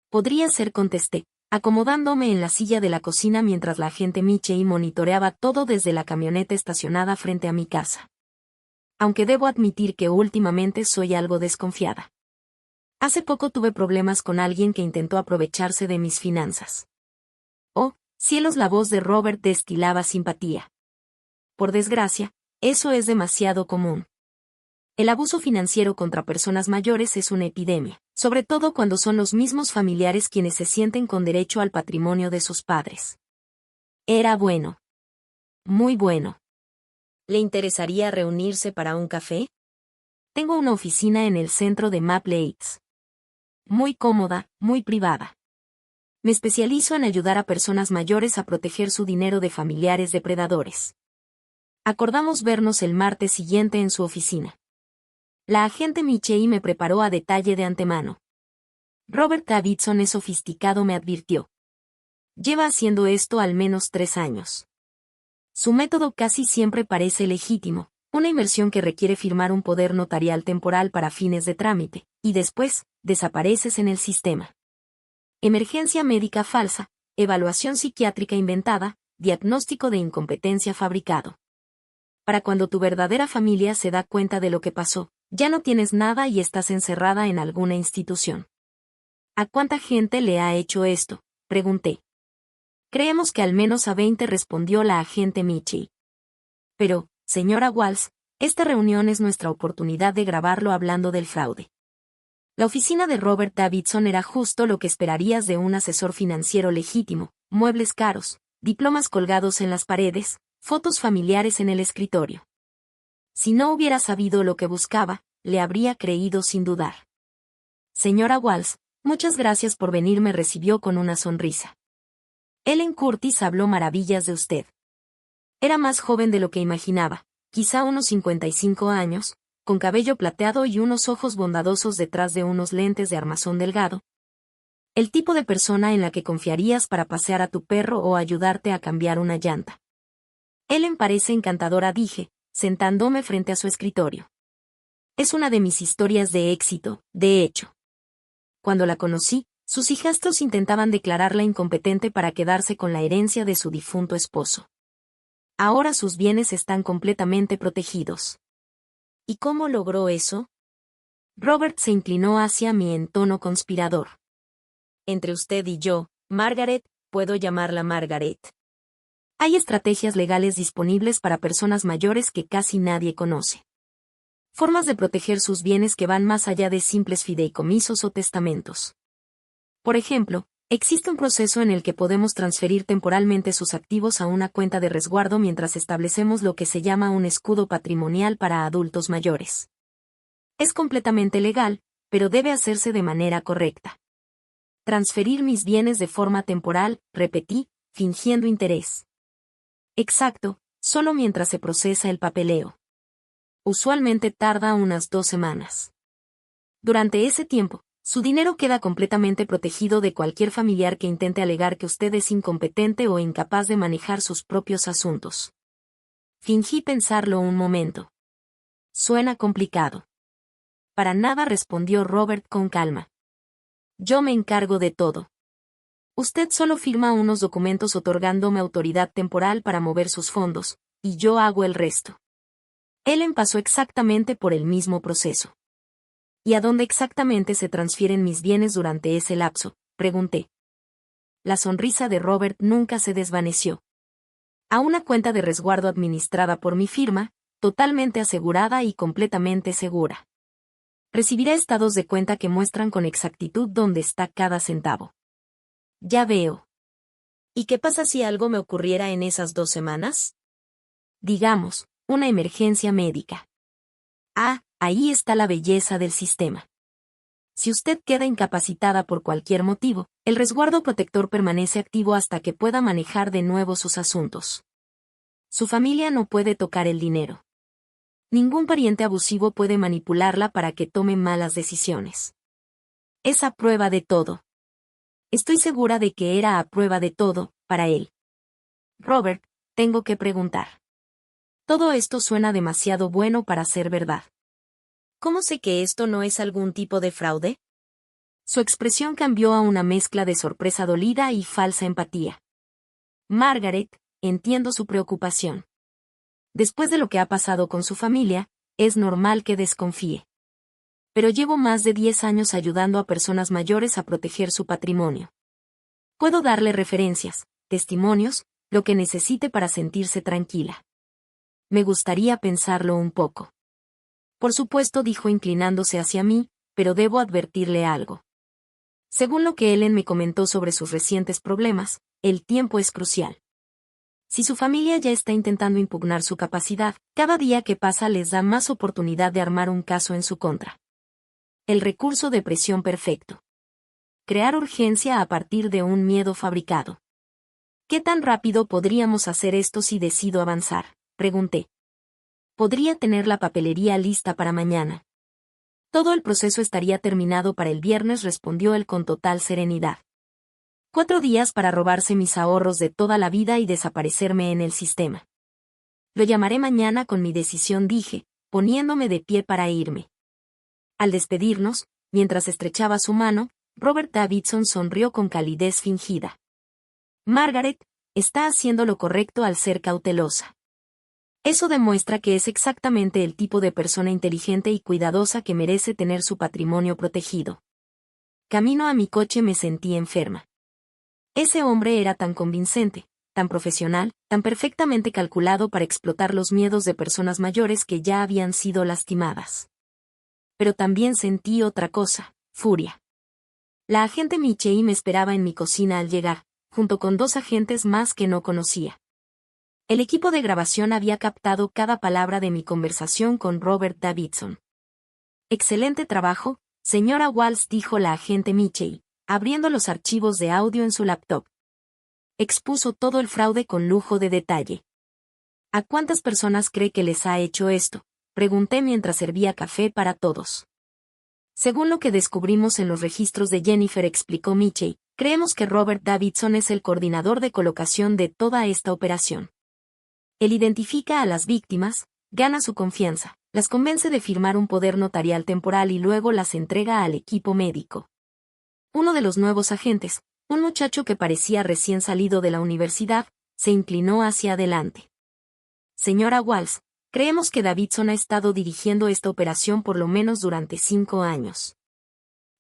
Podría ser, contesté, acomodándome en la silla de la cocina mientras la agente Michei monitoreaba todo desde la camioneta estacionada frente a mi casa. Aunque debo admitir que últimamente soy algo desconfiada. Hace poco tuve problemas con alguien que intentó aprovecharse de mis finanzas. Oh, cielos, la voz de Robert destilaba simpatía. Por desgracia, eso es demasiado común. El abuso financiero contra personas mayores es una epidemia, sobre todo cuando son los mismos familiares quienes se sienten con derecho al patrimonio de sus padres. Era bueno. Muy bueno. ¿Le interesaría reunirse para un café? Tengo una oficina en el centro de Maple Lakes. Muy cómoda, muy privada. Me especializo en ayudar a personas mayores a proteger su dinero de familiares depredadores. Acordamos vernos el martes siguiente en su oficina. La agente Michei me preparó a detalle de antemano. Robert Davidson es sofisticado, me advirtió. Lleva haciendo esto al menos 3 años. Su método casi siempre parece legítimo, una inversión que requiere firmar un poder notarial temporal para fines de trámite, y después, desapareces en el sistema. Emergencia médica falsa, evaluación psiquiátrica inventada, diagnóstico de incompetencia fabricado. Para cuando tu verdadera familia se da cuenta de lo que pasó, ya no tienes nada y estás encerrada en alguna institución. ¿A cuánta gente le ha hecho esto?, pregunté. Creemos que al menos a 20, respondió la agente Michei. Pero, señora Walsh, esta reunión es nuestra oportunidad de grabarlo hablando del fraude. La oficina de Robert Davidson era justo lo que esperarías de un asesor financiero legítimo: muebles caros, diplomas colgados en las paredes, fotos familiares en el escritorio. Si no hubiera sabido lo que buscaba, le habría creído sin dudar. Señora Walsh, muchas gracias por venir, me recibió con una sonrisa. Ellen Curtis habló maravillas de usted. Era más joven de lo que imaginaba, quizá unos 55 años, con cabello plateado y unos ojos bondadosos detrás de unos lentes de armazón delgado. El tipo de persona en la que confiarías para pasear a tu perro o ayudarte a cambiar una llanta. Ellen parece encantadora, dije, sentándome frente a su escritorio. Es una de mis historias de éxito, de hecho. Cuando la conocí, sus hijastros intentaban declararla incompetente para quedarse con la herencia de su difunto esposo. Ahora sus bienes están completamente protegidos. ¿Y cómo logró eso? Robert se inclinó hacia mí en tono conspirador. Entre usted y yo, Margaret, puedo llamarla Margaret. Hay estrategias legales disponibles para personas mayores que casi nadie conoce. Formas de proteger sus bienes que van más allá de simples fideicomisos o testamentos. Por ejemplo, existe un proceso en el que podemos transferir temporalmente sus activos a una cuenta de resguardo mientras establecemos lo que se llama un escudo patrimonial para adultos mayores. Es completamente legal, pero debe hacerse de manera correcta. Transferir mis bienes de forma temporal, repetí, fingiendo interés. Exacto, solo mientras se procesa el papeleo. Usualmente tarda unas 2 semanas. Durante ese tiempo, su dinero queda completamente protegido de cualquier familiar que intente alegar que usted es incompetente o incapaz de manejar sus propios asuntos. Fingí pensarlo un momento. Suena complicado. Para nada, respondió Robert con calma. Yo me encargo de todo. Usted solo firma unos documentos otorgándome autoridad temporal para mover sus fondos, y yo hago el resto. Ellen pasó exactamente por el mismo proceso. ¿Y a dónde exactamente se transfieren mis bienes durante ese lapso?, pregunté. La sonrisa de Robert nunca se desvaneció. A una cuenta de resguardo administrada por mi firma, totalmente asegurada y completamente segura. Recibirá estados de cuenta que muestran con exactitud dónde está cada centavo. Ya veo. ¿Y qué pasa si algo me ocurriera en esas 2 semanas? Digamos, una emergencia médica. Ah, ahí está la belleza del sistema. Si usted queda incapacitada por cualquier motivo, el resguardo protector permanece activo hasta que pueda manejar de nuevo sus asuntos. Su familia no puede tocar el dinero. Ningún pariente abusivo puede manipularla para que tome malas decisiones. Es a prueba de todo. Estoy segura de que era a prueba de todo, para él. Robert, tengo que preguntar. Todo esto suena demasiado bueno para ser verdad. ¿Cómo sé que esto no es algún tipo de fraude? Su expresión cambió a una mezcla de sorpresa dolida y falsa empatía. Margaret, entiendo su preocupación. Después de lo que ha pasado con su familia, es normal que desconfíe. Pero llevo más de 10 años ayudando a personas mayores a proteger su patrimonio. Puedo darle referencias, testimonios, lo que necesite para sentirse tranquila. Me gustaría pensarlo un poco. Por supuesto, dijo inclinándose hacia mí, pero debo advertirle algo. Según lo que Ellen me comentó sobre sus recientes problemas, el tiempo es crucial. Si su familia ya está intentando impugnar su capacidad, cada día que pasa les da más oportunidad de armar un caso en su contra. El recurso de presión perfecto. Crear urgencia a partir de un miedo fabricado. ¿Qué tan rápido podríamos hacer esto si decido avanzar?, pregunté. Podría tener la papelería lista para mañana. Todo el proceso estaría terminado para el viernes, respondió él con total serenidad. 4 días para robarse mis ahorros de toda la vida y desaparecerme en el sistema. Lo llamaré mañana con mi decisión, dije, poniéndome de pie para irme. Al despedirnos, mientras estrechaba su mano, Robert Davidson sonrió con calidez fingida. Margaret, está haciendo lo correcto al ser cautelosa. Eso demuestra que es exactamente el tipo de persona inteligente y cuidadosa que merece tener su patrimonio protegido. Camino a mi coche me sentí enferma. Ese hombre era tan convincente, tan profesional, tan perfectamente calculado para explotar los miedos de personas mayores que ya habían sido lastimadas. Pero también sentí otra cosa, furia. La agente Michei me esperaba en mi cocina al llegar, junto con 2 agentes más que no conocía. El equipo de grabación había captado cada palabra de mi conversación con Robert Davidson. Excelente trabajo, señora Walsh, dijo la agente Michei, abriendo los archivos de audio en su laptop. Expuso todo el fraude con lujo de detalle. ¿A cuántas personas cree que les ha hecho esto?, pregunté mientras servía café para todos. Según lo que descubrimos en los registros de Jennifer, explicó Michei, creemos que Robert Davidson es el coordinador de colocación de toda esta operación. Él identifica a las víctimas, gana su confianza, las convence de firmar un poder notarial temporal y luego las entrega al equipo médico. Uno de los nuevos agentes, un muchacho que parecía recién salido de la universidad, se inclinó hacia adelante. Señora Walsh, creemos que Davidson ha estado dirigiendo esta operación por lo menos durante 5 años.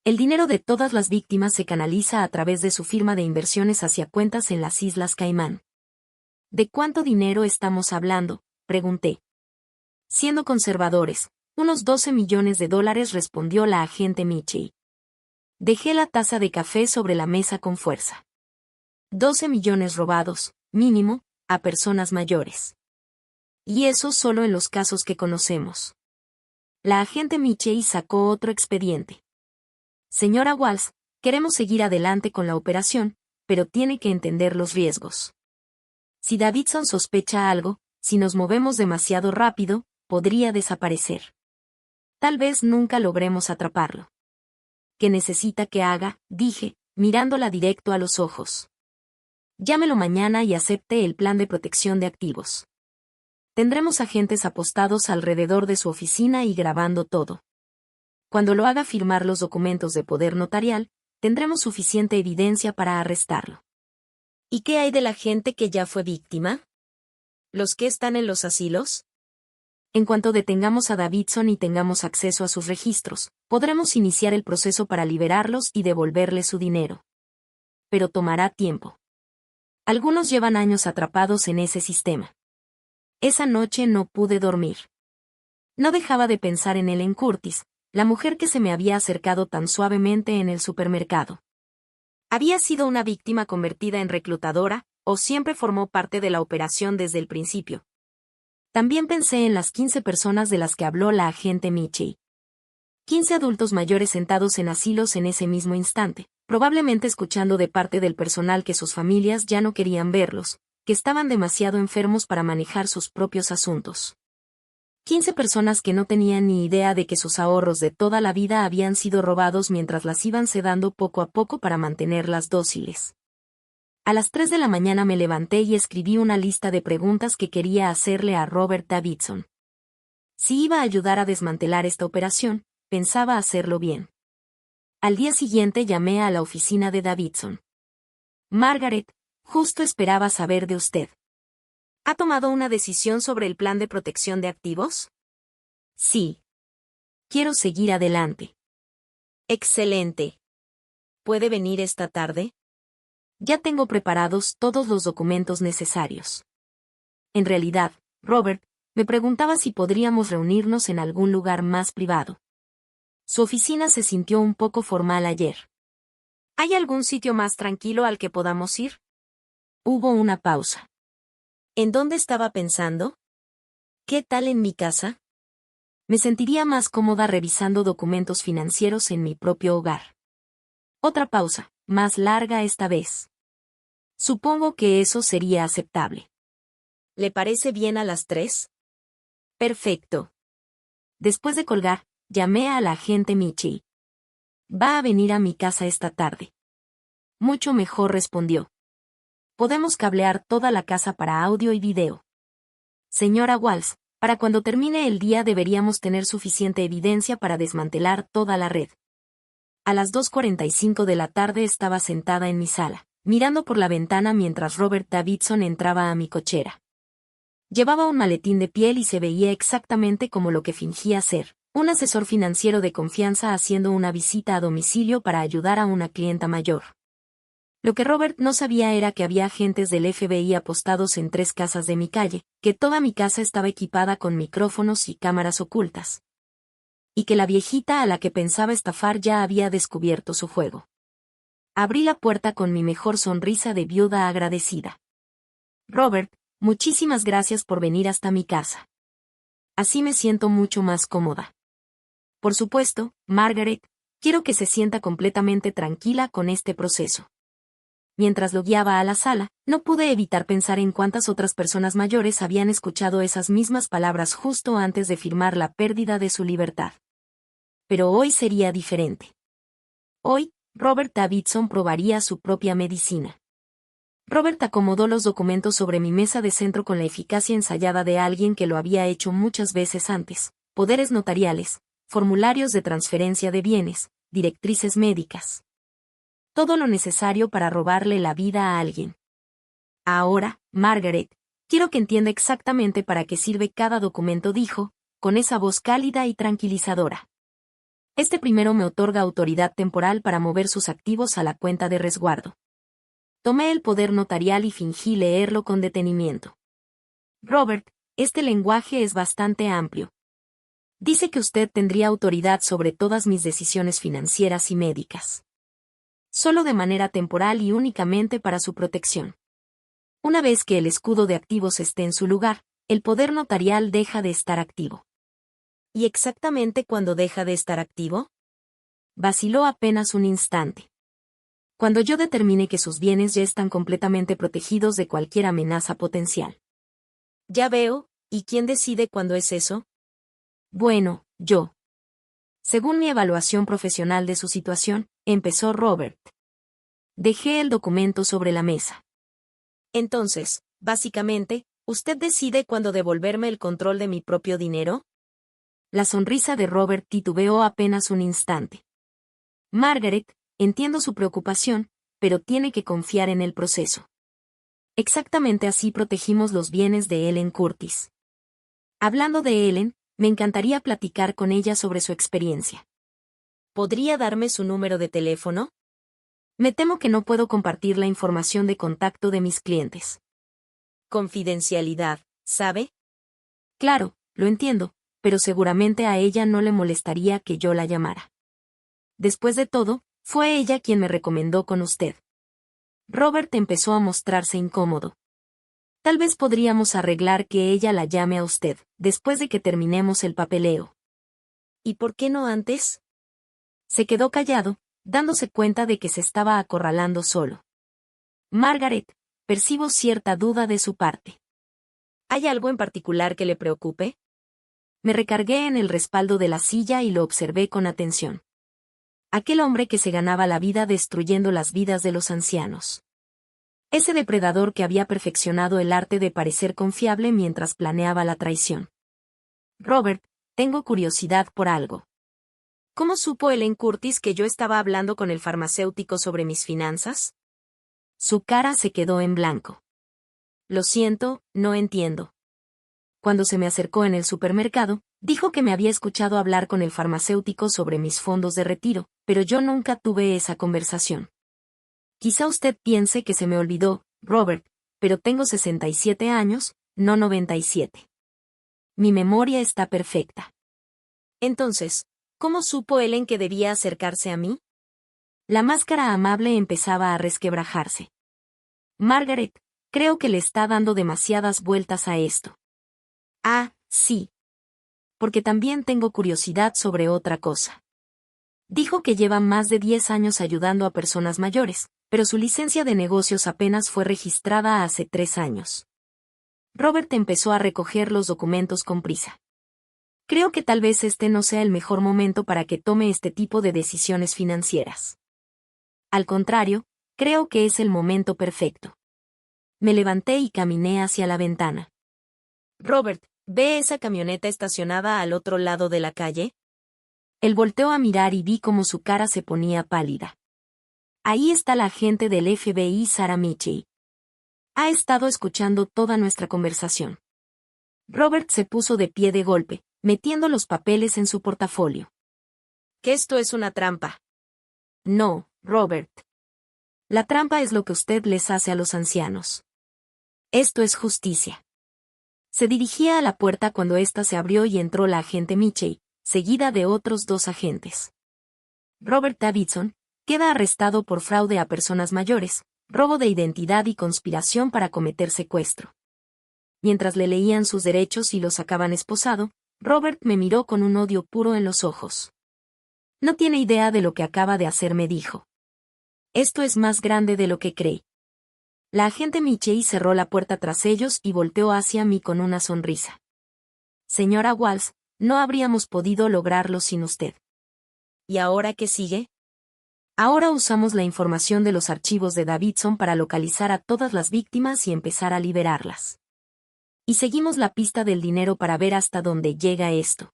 El dinero de todas las víctimas se canaliza a través de su firma de inversiones hacia cuentas en las Islas Caimán. ¿De cuánto dinero estamos hablando?, pregunté. Siendo conservadores, unos $12 millones, respondió la agente Michei. Dejé la taza de café sobre la mesa con fuerza. 12 millones robados, mínimo, a personas mayores. Y eso solo en los casos que conocemos. La agente Michei sacó otro expediente. Señora Walsh, queremos seguir adelante con la operación, pero tiene que entender los riesgos. Si Davidson sospecha algo, si nos movemos demasiado rápido, podría desaparecer. Tal vez nunca logremos atraparlo. ¿Qué necesita que haga?, dije, mirándola directo a los ojos. Llámelo mañana y acepte el plan de protección de activos. Tendremos agentes apostados alrededor de su oficina y grabando todo. Cuando lo haga firmar los documentos de poder notarial, tendremos suficiente evidencia para arrestarlo. ¿Y qué hay de la gente que ya fue víctima? ¿Los que están en los asilos? En cuanto detengamos a Davidson y tengamos acceso a sus registros, podremos iniciar el proceso para liberarlos y devolverles su dinero. Pero tomará tiempo. Algunos llevan años atrapados en ese sistema. Esa noche no pude dormir. No dejaba de pensar en Ellen Curtis, la mujer que se me había acercado tan suavemente en el supermercado. ¿Había sido una víctima convertida en reclutadora, o siempre formó parte de la operación desde el principio? También pensé en las 15 personas de las que habló la agente Michei. 15 adultos mayores sentados en asilos en ese mismo instante, probablemente escuchando de parte del personal que sus familias ya no querían verlos, que estaban demasiado enfermos para manejar sus propios asuntos. 15 personas que no tenían ni idea de que sus ahorros de toda la vida habían sido robados mientras las iban sedando poco a poco para mantenerlas dóciles. A las 3 de la mañana me levanté y escribí una lista de preguntas que quería hacerle a Robert Davidson. Si iba a ayudar a desmantelar esta operación, pensaba hacerlo bien. Al día siguiente llamé a la oficina de Davidson. Margaret, justo esperaba saber de usted. ¿Ha tomado una decisión sobre el plan de protección de activos? Sí. Quiero seguir adelante. Excelente. ¿Puede venir esta tarde? Ya tengo preparados todos los documentos necesarios. En realidad, Robert, me preguntaba si podríamos reunirnos en algún lugar más privado. Su oficina se sintió un poco formal ayer. ¿Hay algún sitio más tranquilo al que podamos ir? Hubo una pausa. ¿En dónde estaba pensando? ¿Qué tal en mi casa? Me sentiría más cómoda revisando documentos financieros en mi propio hogar. Otra pausa, más larga esta vez. Supongo que eso sería aceptable. ¿Le parece bien a las 3? Perfecto. Después de colgar, llamé a la agente Michi. Va a venir a mi casa esta tarde. Mucho mejor, respondió. Podemos cablear toda la casa para audio y video. Señora Walsh, para cuando termine el día deberíamos tener suficiente evidencia para desmantelar toda la red. A las 2:45 de la tarde estaba sentada en mi sala, mirando por la ventana mientras Robert Davidson entraba a mi cochera. Llevaba un maletín de piel y se veía exactamente como lo que fingía ser, un asesor financiero de confianza haciendo una visita a domicilio para ayudar a una clienta mayor. Lo que Robert no sabía era que había agentes del FBI apostados en 3 casas de mi calle, que toda mi casa estaba equipada con micrófonos y cámaras ocultas. Y que la viejita a la que pensaba estafar ya había descubierto su juego. Abrí la puerta con mi mejor sonrisa de viuda agradecida. Robert, muchísimas gracias por venir hasta mi casa. Así me siento mucho más cómoda. Por supuesto, Margaret, quiero que se sienta completamente tranquila con este proceso. Mientras lo guiaba a la sala, no pude evitar pensar en cuántas otras personas mayores habían escuchado esas mismas palabras justo antes de firmar la pérdida de su libertad. Pero hoy sería diferente. Hoy, Robert Davidson probaría su propia medicina. Robert acomodó los documentos sobre mi mesa de centro con la eficacia ensayada de alguien que lo había hecho muchas veces antes: poderes notariales, formularios de transferencia de bienes, directrices médicas. Todo lo necesario para robarle la vida a alguien. Ahora, Margaret, quiero que entienda exactamente para qué sirve cada documento, dijo, con esa voz cálida y tranquilizadora. Este primero me otorga autoridad temporal para mover sus activos a la cuenta de resguardo. Tomé el poder notarial y fingí leerlo con detenimiento. Robert, este lenguaje es bastante amplio. Dice que usted tendría autoridad sobre todas mis decisiones financieras y médicas. Solo de manera temporal y únicamente para su protección. Una vez que el escudo de activos esté en su lugar, el poder notarial deja de estar activo. ¿Y exactamente cuándo deja de estar activo? Vaciló apenas un instante. Cuando yo determine que sus bienes ya están completamente protegidos de cualquier amenaza potencial. Ya veo, ¿y quién decide cuándo es eso? Bueno, yo. Según mi evaluación profesional de su situación, empezó Robert. Dejé el documento sobre la mesa. Entonces, básicamente, ¿usted decide cuándo devolverme el control de mi propio dinero? La sonrisa de Robert titubeó apenas un instante. Margaret, entiendo su preocupación, pero tiene que confiar en el proceso. Exactamente así protegimos los bienes de Ellen Curtis. Hablando de Ellen, me encantaría platicar con ella sobre su experiencia. ¿Podría darme su número de teléfono? Me temo que no puedo compartir la información de contacto de mis clientes. Confidencialidad, ¿sabe? Claro, lo entiendo, pero seguramente a ella no le molestaría que yo la llamara. Después de todo, fue ella quien me recomendó con usted. Robert empezó a mostrarse incómodo. Tal vez podríamos arreglar que ella la llame a usted, después de que terminemos el papeleo. ¿Y por qué no antes? Se quedó callado, dándose cuenta de que se estaba acorralando solo. Margaret, percibo cierta duda de su parte. ¿Hay algo en particular que le preocupe? Me recargué en el respaldo de la silla y lo observé con atención. Aquel hombre que se ganaba la vida destruyendo las vidas de los ancianos. Ese depredador que había perfeccionado el arte de parecer confiable mientras planeaba la traición. Robert, tengo curiosidad por algo. ¿Cómo supo Ellen Curtis que yo estaba hablando con el farmacéutico sobre mis finanzas? Su cara se quedó en blanco. Lo siento, no entiendo. Cuando se me acercó en el supermercado, dijo que me había escuchado hablar con el farmacéutico sobre mis fondos de retiro, pero yo nunca tuve esa conversación. Quizá usted piense que se me olvidó, Robert, pero tengo 67 años, no 97. Mi memoria está perfecta. Entonces, ¿cómo supo Ellen que debía acercarse a mí? La máscara amable empezaba a resquebrajarse. Margaret, creo que le está dando demasiadas vueltas a esto. Ah, sí. Porque también tengo curiosidad sobre otra cosa. Dijo que lleva más de 10 años ayudando a personas mayores, pero su licencia de negocios apenas fue registrada hace 3 años. Robert empezó a recoger los documentos con prisa. Creo que tal vez este no sea el mejor momento para que tome este tipo de decisiones financieras. Al contrario, creo que es el momento perfecto. Me levanté y caminé hacia la ventana. Robert, ¿ve esa camioneta estacionada al otro lado de la calle? Él volteó a mirar y vi cómo su cara se ponía pálida. Ahí está la agente del FBI, Sarah Mitchell. Ha estado escuchando toda nuestra conversación. Robert se puso de pie de golpe, metiendo los papeles en su portafolio. ¿Que esto es una trampa? No, Robert. La trampa es lo que usted les hace a los ancianos. Esto es justicia. Se dirigía a la puerta cuando ésta se abrió y entró la agente Mitchell, seguida de otros 2 agentes. Robert Davidson queda arrestado por fraude a personas mayores, robo de identidad y conspiración para cometer secuestro. Mientras le leían sus derechos y lo sacaban esposado, Robert me miró con un odio puro en los ojos. No tiene idea de lo que acaba de hacer, me dijo. Esto es más grande de lo que cree. La agente Mitchell cerró la puerta tras ellos y volteó hacia mí con una sonrisa. Señora Walsh, no habríamos podido lograrlo sin usted. ¿Y ahora qué sigue? Ahora usamos la información de los archivos de Davidson para localizar a todas las víctimas y empezar a liberarlas. Y seguimos la pista del dinero para ver hasta dónde llega esto.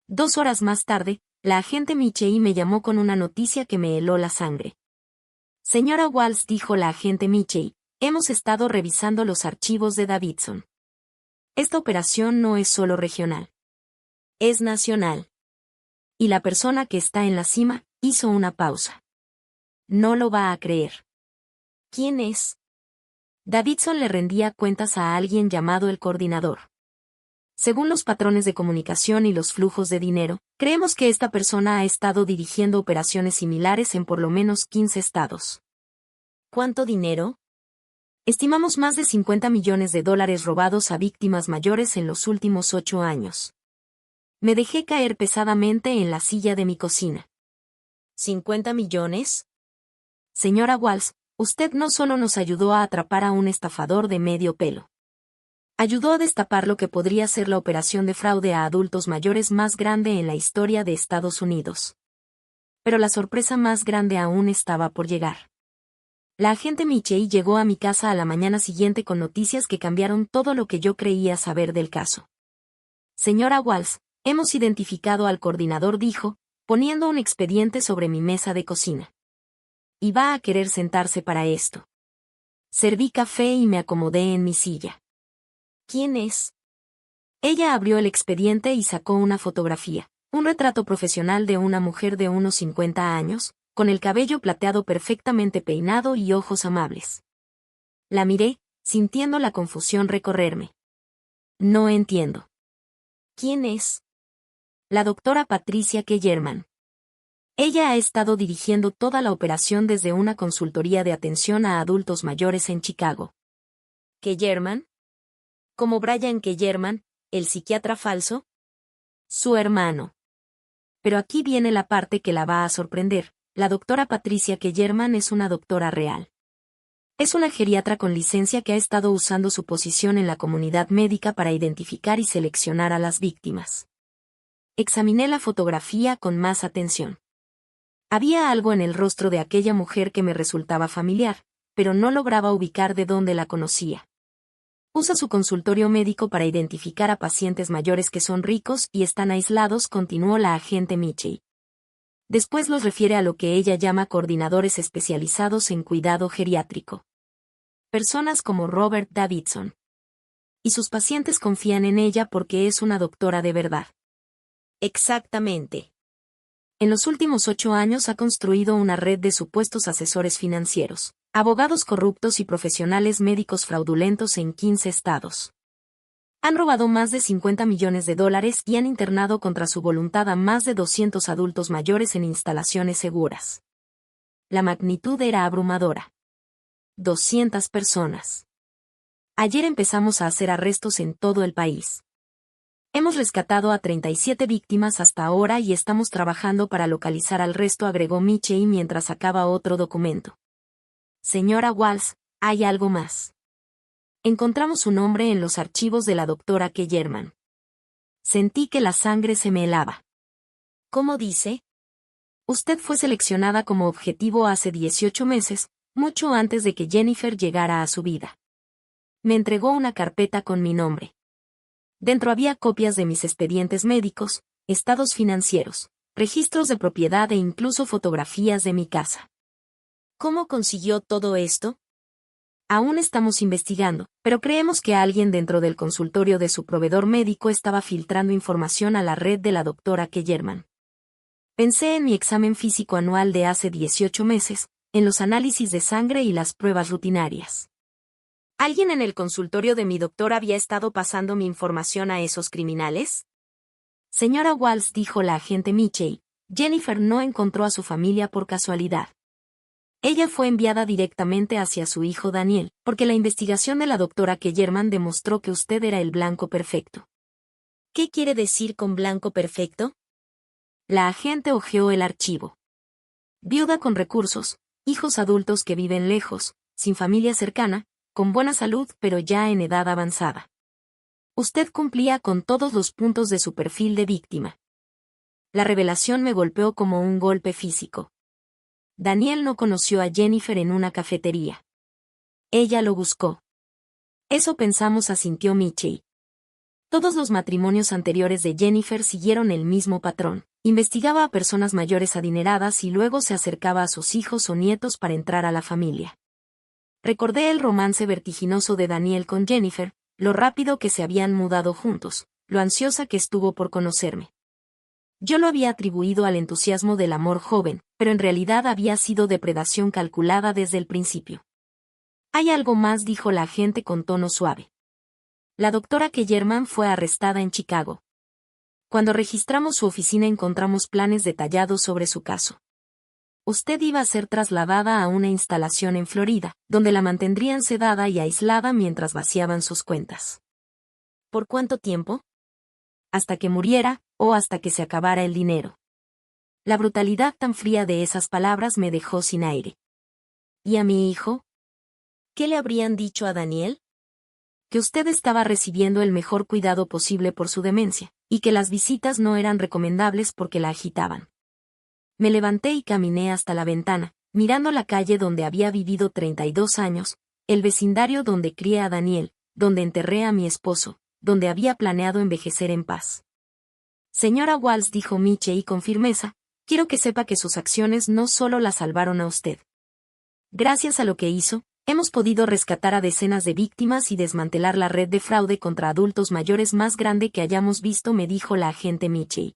2 horas más tarde, la agente Mitchell me llamó con una noticia que me heló la sangre. Señora Walsh, dijo la agente Mitchell, hemos estado revisando los archivos de Davidson. Esta operación no es solo regional. Es nacional. Y la persona que está en la cima hizo una pausa. No lo va a creer. ¿Quién es? Davidson le rendía cuentas a alguien llamado el coordinador. Según los patrones de comunicación y los flujos de dinero, creemos que esta persona ha estado dirigiendo operaciones similares en por lo menos 15 estados. ¿Cuánto dinero? Estimamos más de $50 millones robados a víctimas mayores en los últimos 8 años. Me dejé caer pesadamente en la silla de mi cocina. ¿50 millones? Señora Walsh, usted no solo nos ayudó a atrapar a un estafador de medio pelo. Ayudó a destapar lo que podría ser la operación de fraude a adultos mayores más grande en la historia de Estados Unidos. Pero la sorpresa más grande aún estaba por llegar. La agente Mitchell llegó a mi casa a la mañana siguiente con noticias que cambiaron todo lo que yo creía saber del caso. Señora Walsh, hemos identificado al coordinador, dijo, poniendo un expediente sobre mi mesa de cocina. Y va a querer sentarse para esto. Serví café y me acomodé en mi silla. ¿Quién es? Ella abrió el expediente y sacó una fotografía, un retrato profesional de una mujer de unos 50 años, con el cabello plateado perfectamente peinado y ojos amables. La miré, sintiendo la confusión recorrerme. No entiendo. ¿Quién es? La doctora Patricia Kellerman. Ella ha estado dirigiendo toda la operación desde una consultoría de atención a adultos mayores en Chicago. ¿Kellerman? ¿Como Brian Kellerman, el psiquiatra falso? Su hermano. Pero aquí viene la parte que la va a sorprender. La doctora Patricia Kellerman es una doctora real. Es una geriatra con licencia que ha estado usando su posición en la comunidad médica para identificar y seleccionar a las víctimas. Examiné la fotografía con más atención. Había algo en el rostro de aquella mujer que me resultaba familiar, pero no lograba ubicar de dónde la conocía. Usa su consultorio médico para identificar a pacientes mayores que son ricos y están aislados, continuó la agente Mitchell. Después los refiere a lo que ella llama coordinadores especializados en cuidado geriátrico. Personas como Robert Davidson. Y sus pacientes confían en ella porque es una doctora de verdad. Exactamente. En los últimos 8 años ha construido una red de supuestos asesores financieros, abogados corruptos y profesionales médicos fraudulentos en 15 estados. Han robado más de $50 millones y han internado contra su voluntad a más de 200 adultos mayores en instalaciones seguras. La magnitud era abrumadora. 200 personas. Ayer empezamos a hacer arrestos en todo el país. Hemos rescatado a 37 víctimas hasta ahora y estamos trabajando para localizar al resto, agregó Mitchell mientras sacaba otro documento. Señora Walsh, hay algo más. Encontramos su nombre en los archivos de la doctora Kellerman. Sentí que la sangre se me helaba. ¿Cómo dice? Usted fue seleccionada como objetivo hace 18 meses, mucho antes de que Jennifer llegara a su vida. Me entregó una carpeta con mi nombre. Dentro había copias de mis expedientes médicos, estados financieros, registros de propiedad e incluso fotografías de mi casa. ¿Cómo consiguió todo esto? Aún estamos investigando, pero creemos que alguien dentro del consultorio de su proveedor médico estaba filtrando información a la red de la doctora Kellerman. Pensé en mi examen físico anual de hace 18 meses, en los análisis de sangre y las pruebas rutinarias. ¿Alguien en el consultorio de mi doctor había estado pasando mi información a esos criminales? Señora Walsh, dijo la agente Mitchell, Jennifer no encontró a su familia por casualidad. Ella fue enviada directamente hacia su hijo Daniel, porque la investigación de la doctora Kellerman demostró que usted era el blanco perfecto. ¿Qué quiere decir con blanco perfecto? La agente hojeó el archivo. Viuda con recursos, hijos adultos que viven lejos, sin familia cercana, con buena salud pero ya en edad avanzada. Usted cumplía con todos los puntos de su perfil de víctima. La revelación me golpeó como un golpe físico. Daniel no conoció a Jennifer en una cafetería. Ella lo buscó. Eso pensamos, asintió Mitchell. Todos los matrimonios anteriores de Jennifer siguieron el mismo patrón. Investigaba a personas mayores adineradas y luego se acercaba a sus hijos o nietos para entrar a la familia. Recordé el romance vertiginoso de Daniel con Jennifer, lo rápido que se habían mudado juntos, lo ansiosa que estuvo por conocerme. Yo lo había atribuido al entusiasmo del amor joven, pero en realidad había sido depredación calculada desde el principio. Hay algo más, dijo la agente con tono suave. La doctora Kellerman fue arrestada en Chicago. Cuando registramos su oficina encontramos planes detallados sobre su caso. Usted iba a ser trasladada a una instalación en Florida, donde la mantendrían sedada y aislada mientras vaciaban sus cuentas. ¿Por cuánto tiempo? Hasta que muriera, o hasta que se acabara el dinero. La brutalidad tan fría de esas palabras me dejó sin aire. ¿Y a mi hijo? ¿Qué le habrían dicho a Daniel? Que usted estaba recibiendo el mejor cuidado posible por su demencia, y que las visitas no eran recomendables porque la agitaban. Me levanté y caminé hasta la ventana, mirando la calle donde había vivido 32 años, el vecindario donde crié a Daniel, donde enterré a mi esposo, donde había planeado envejecer en paz. Señora Walsh, dijo Mitchell con firmeza, quiero que sepa que sus acciones no solo la salvaron a usted. Gracias a lo que hizo, hemos podido rescatar a decenas de víctimas y desmantelar la red de fraude contra adultos mayores más grande que hayamos visto, me dijo la agente Mitchell.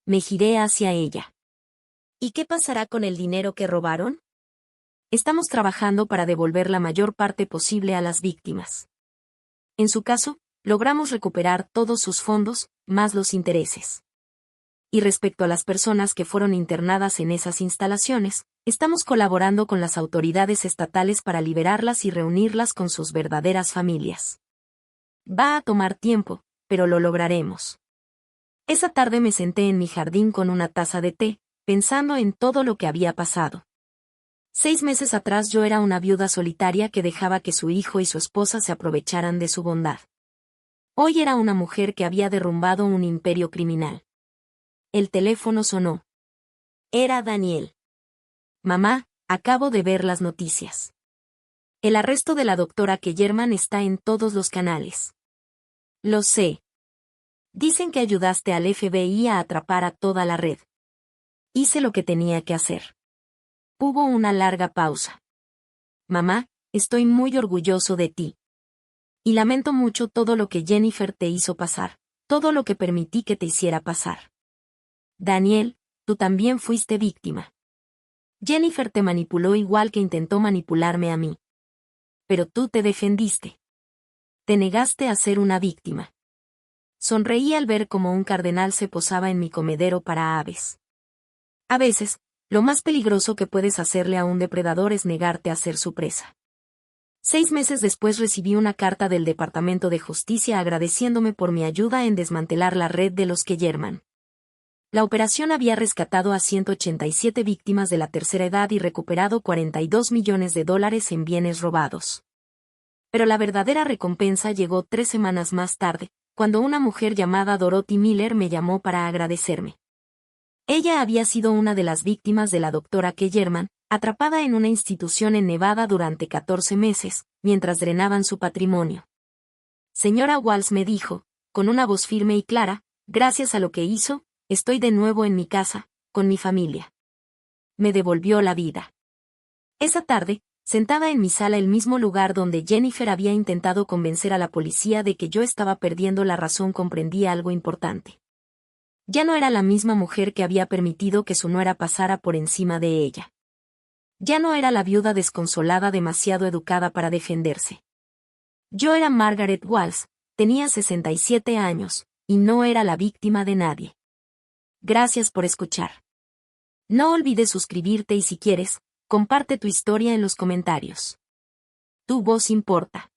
Me giré hacia ella. ¿Y qué pasará con el dinero que robaron? Estamos trabajando para devolver la mayor parte posible a las víctimas. En su caso, logramos recuperar todos sus fondos, más los intereses. Y respecto a las personas que fueron internadas en esas instalaciones, estamos colaborando con las autoridades estatales para liberarlas y reunirlas con sus verdaderas familias. Va a tomar tiempo, pero lo lograremos. Esa tarde me senté en mi jardín con una taza de té, pensando en todo lo que había pasado. 6 meses atrás yo era una viuda solitaria que dejaba que su hijo y su esposa se aprovecharan de su bondad. Hoy era una mujer que había derrumbado un imperio criminal. El teléfono sonó. Era Daniel. Mamá, acabo de ver las noticias. El arresto de la doctora Kellerman está en todos los canales. Lo sé. Dicen que ayudaste al FBI a atrapar a toda la red. Hice lo que tenía que hacer. Hubo una larga pausa. Mamá, estoy muy orgulloso de ti. Y lamento mucho todo lo que Jennifer te hizo pasar, todo lo que permití que te hiciera pasar. Daniel, tú también fuiste víctima. Jennifer te manipuló igual que intentó manipularme a mí. Pero tú te defendiste. Te negaste a ser una víctima. Sonreí al ver cómo un cardenal se posaba en mi comedero para aves. A veces, lo más peligroso que puedes hacerle a un depredador es negarte a ser su presa. 6 meses después recibí una carta del Departamento de Justicia agradeciéndome por mi ayuda en desmantelar la red de los Kellerman. La operación había rescatado a 187 víctimas de la tercera edad y recuperado $42 millones en bienes robados. Pero la verdadera recompensa llegó 3 semanas más tarde, cuando una mujer llamada Dorothy Miller me llamó para agradecerme. Ella había sido una de las víctimas de la doctora Kellerman, atrapada en una institución en Nevada durante 14 meses, mientras drenaban su patrimonio. Señora Walsh, me dijo, con una voz firme y clara, gracias a lo que hizo, estoy de nuevo en mi casa, con mi familia. Me devolvió la vida. Esa tarde, sentada en mi sala, el mismo lugar donde Jennifer había intentado convencer a la policía de que yo estaba perdiendo la razón, comprendí algo importante. Ya no era la misma mujer que había permitido que su nuera pasara por encima de ella. Ya no era la viuda desconsolada demasiado educada para defenderse. Yo era Margaret Walsh, tenía 67 años, y no era la víctima de nadie. Gracias por escuchar. No olvides suscribirte y, si quieres, comparte tu historia en los comentarios. Tu voz importa.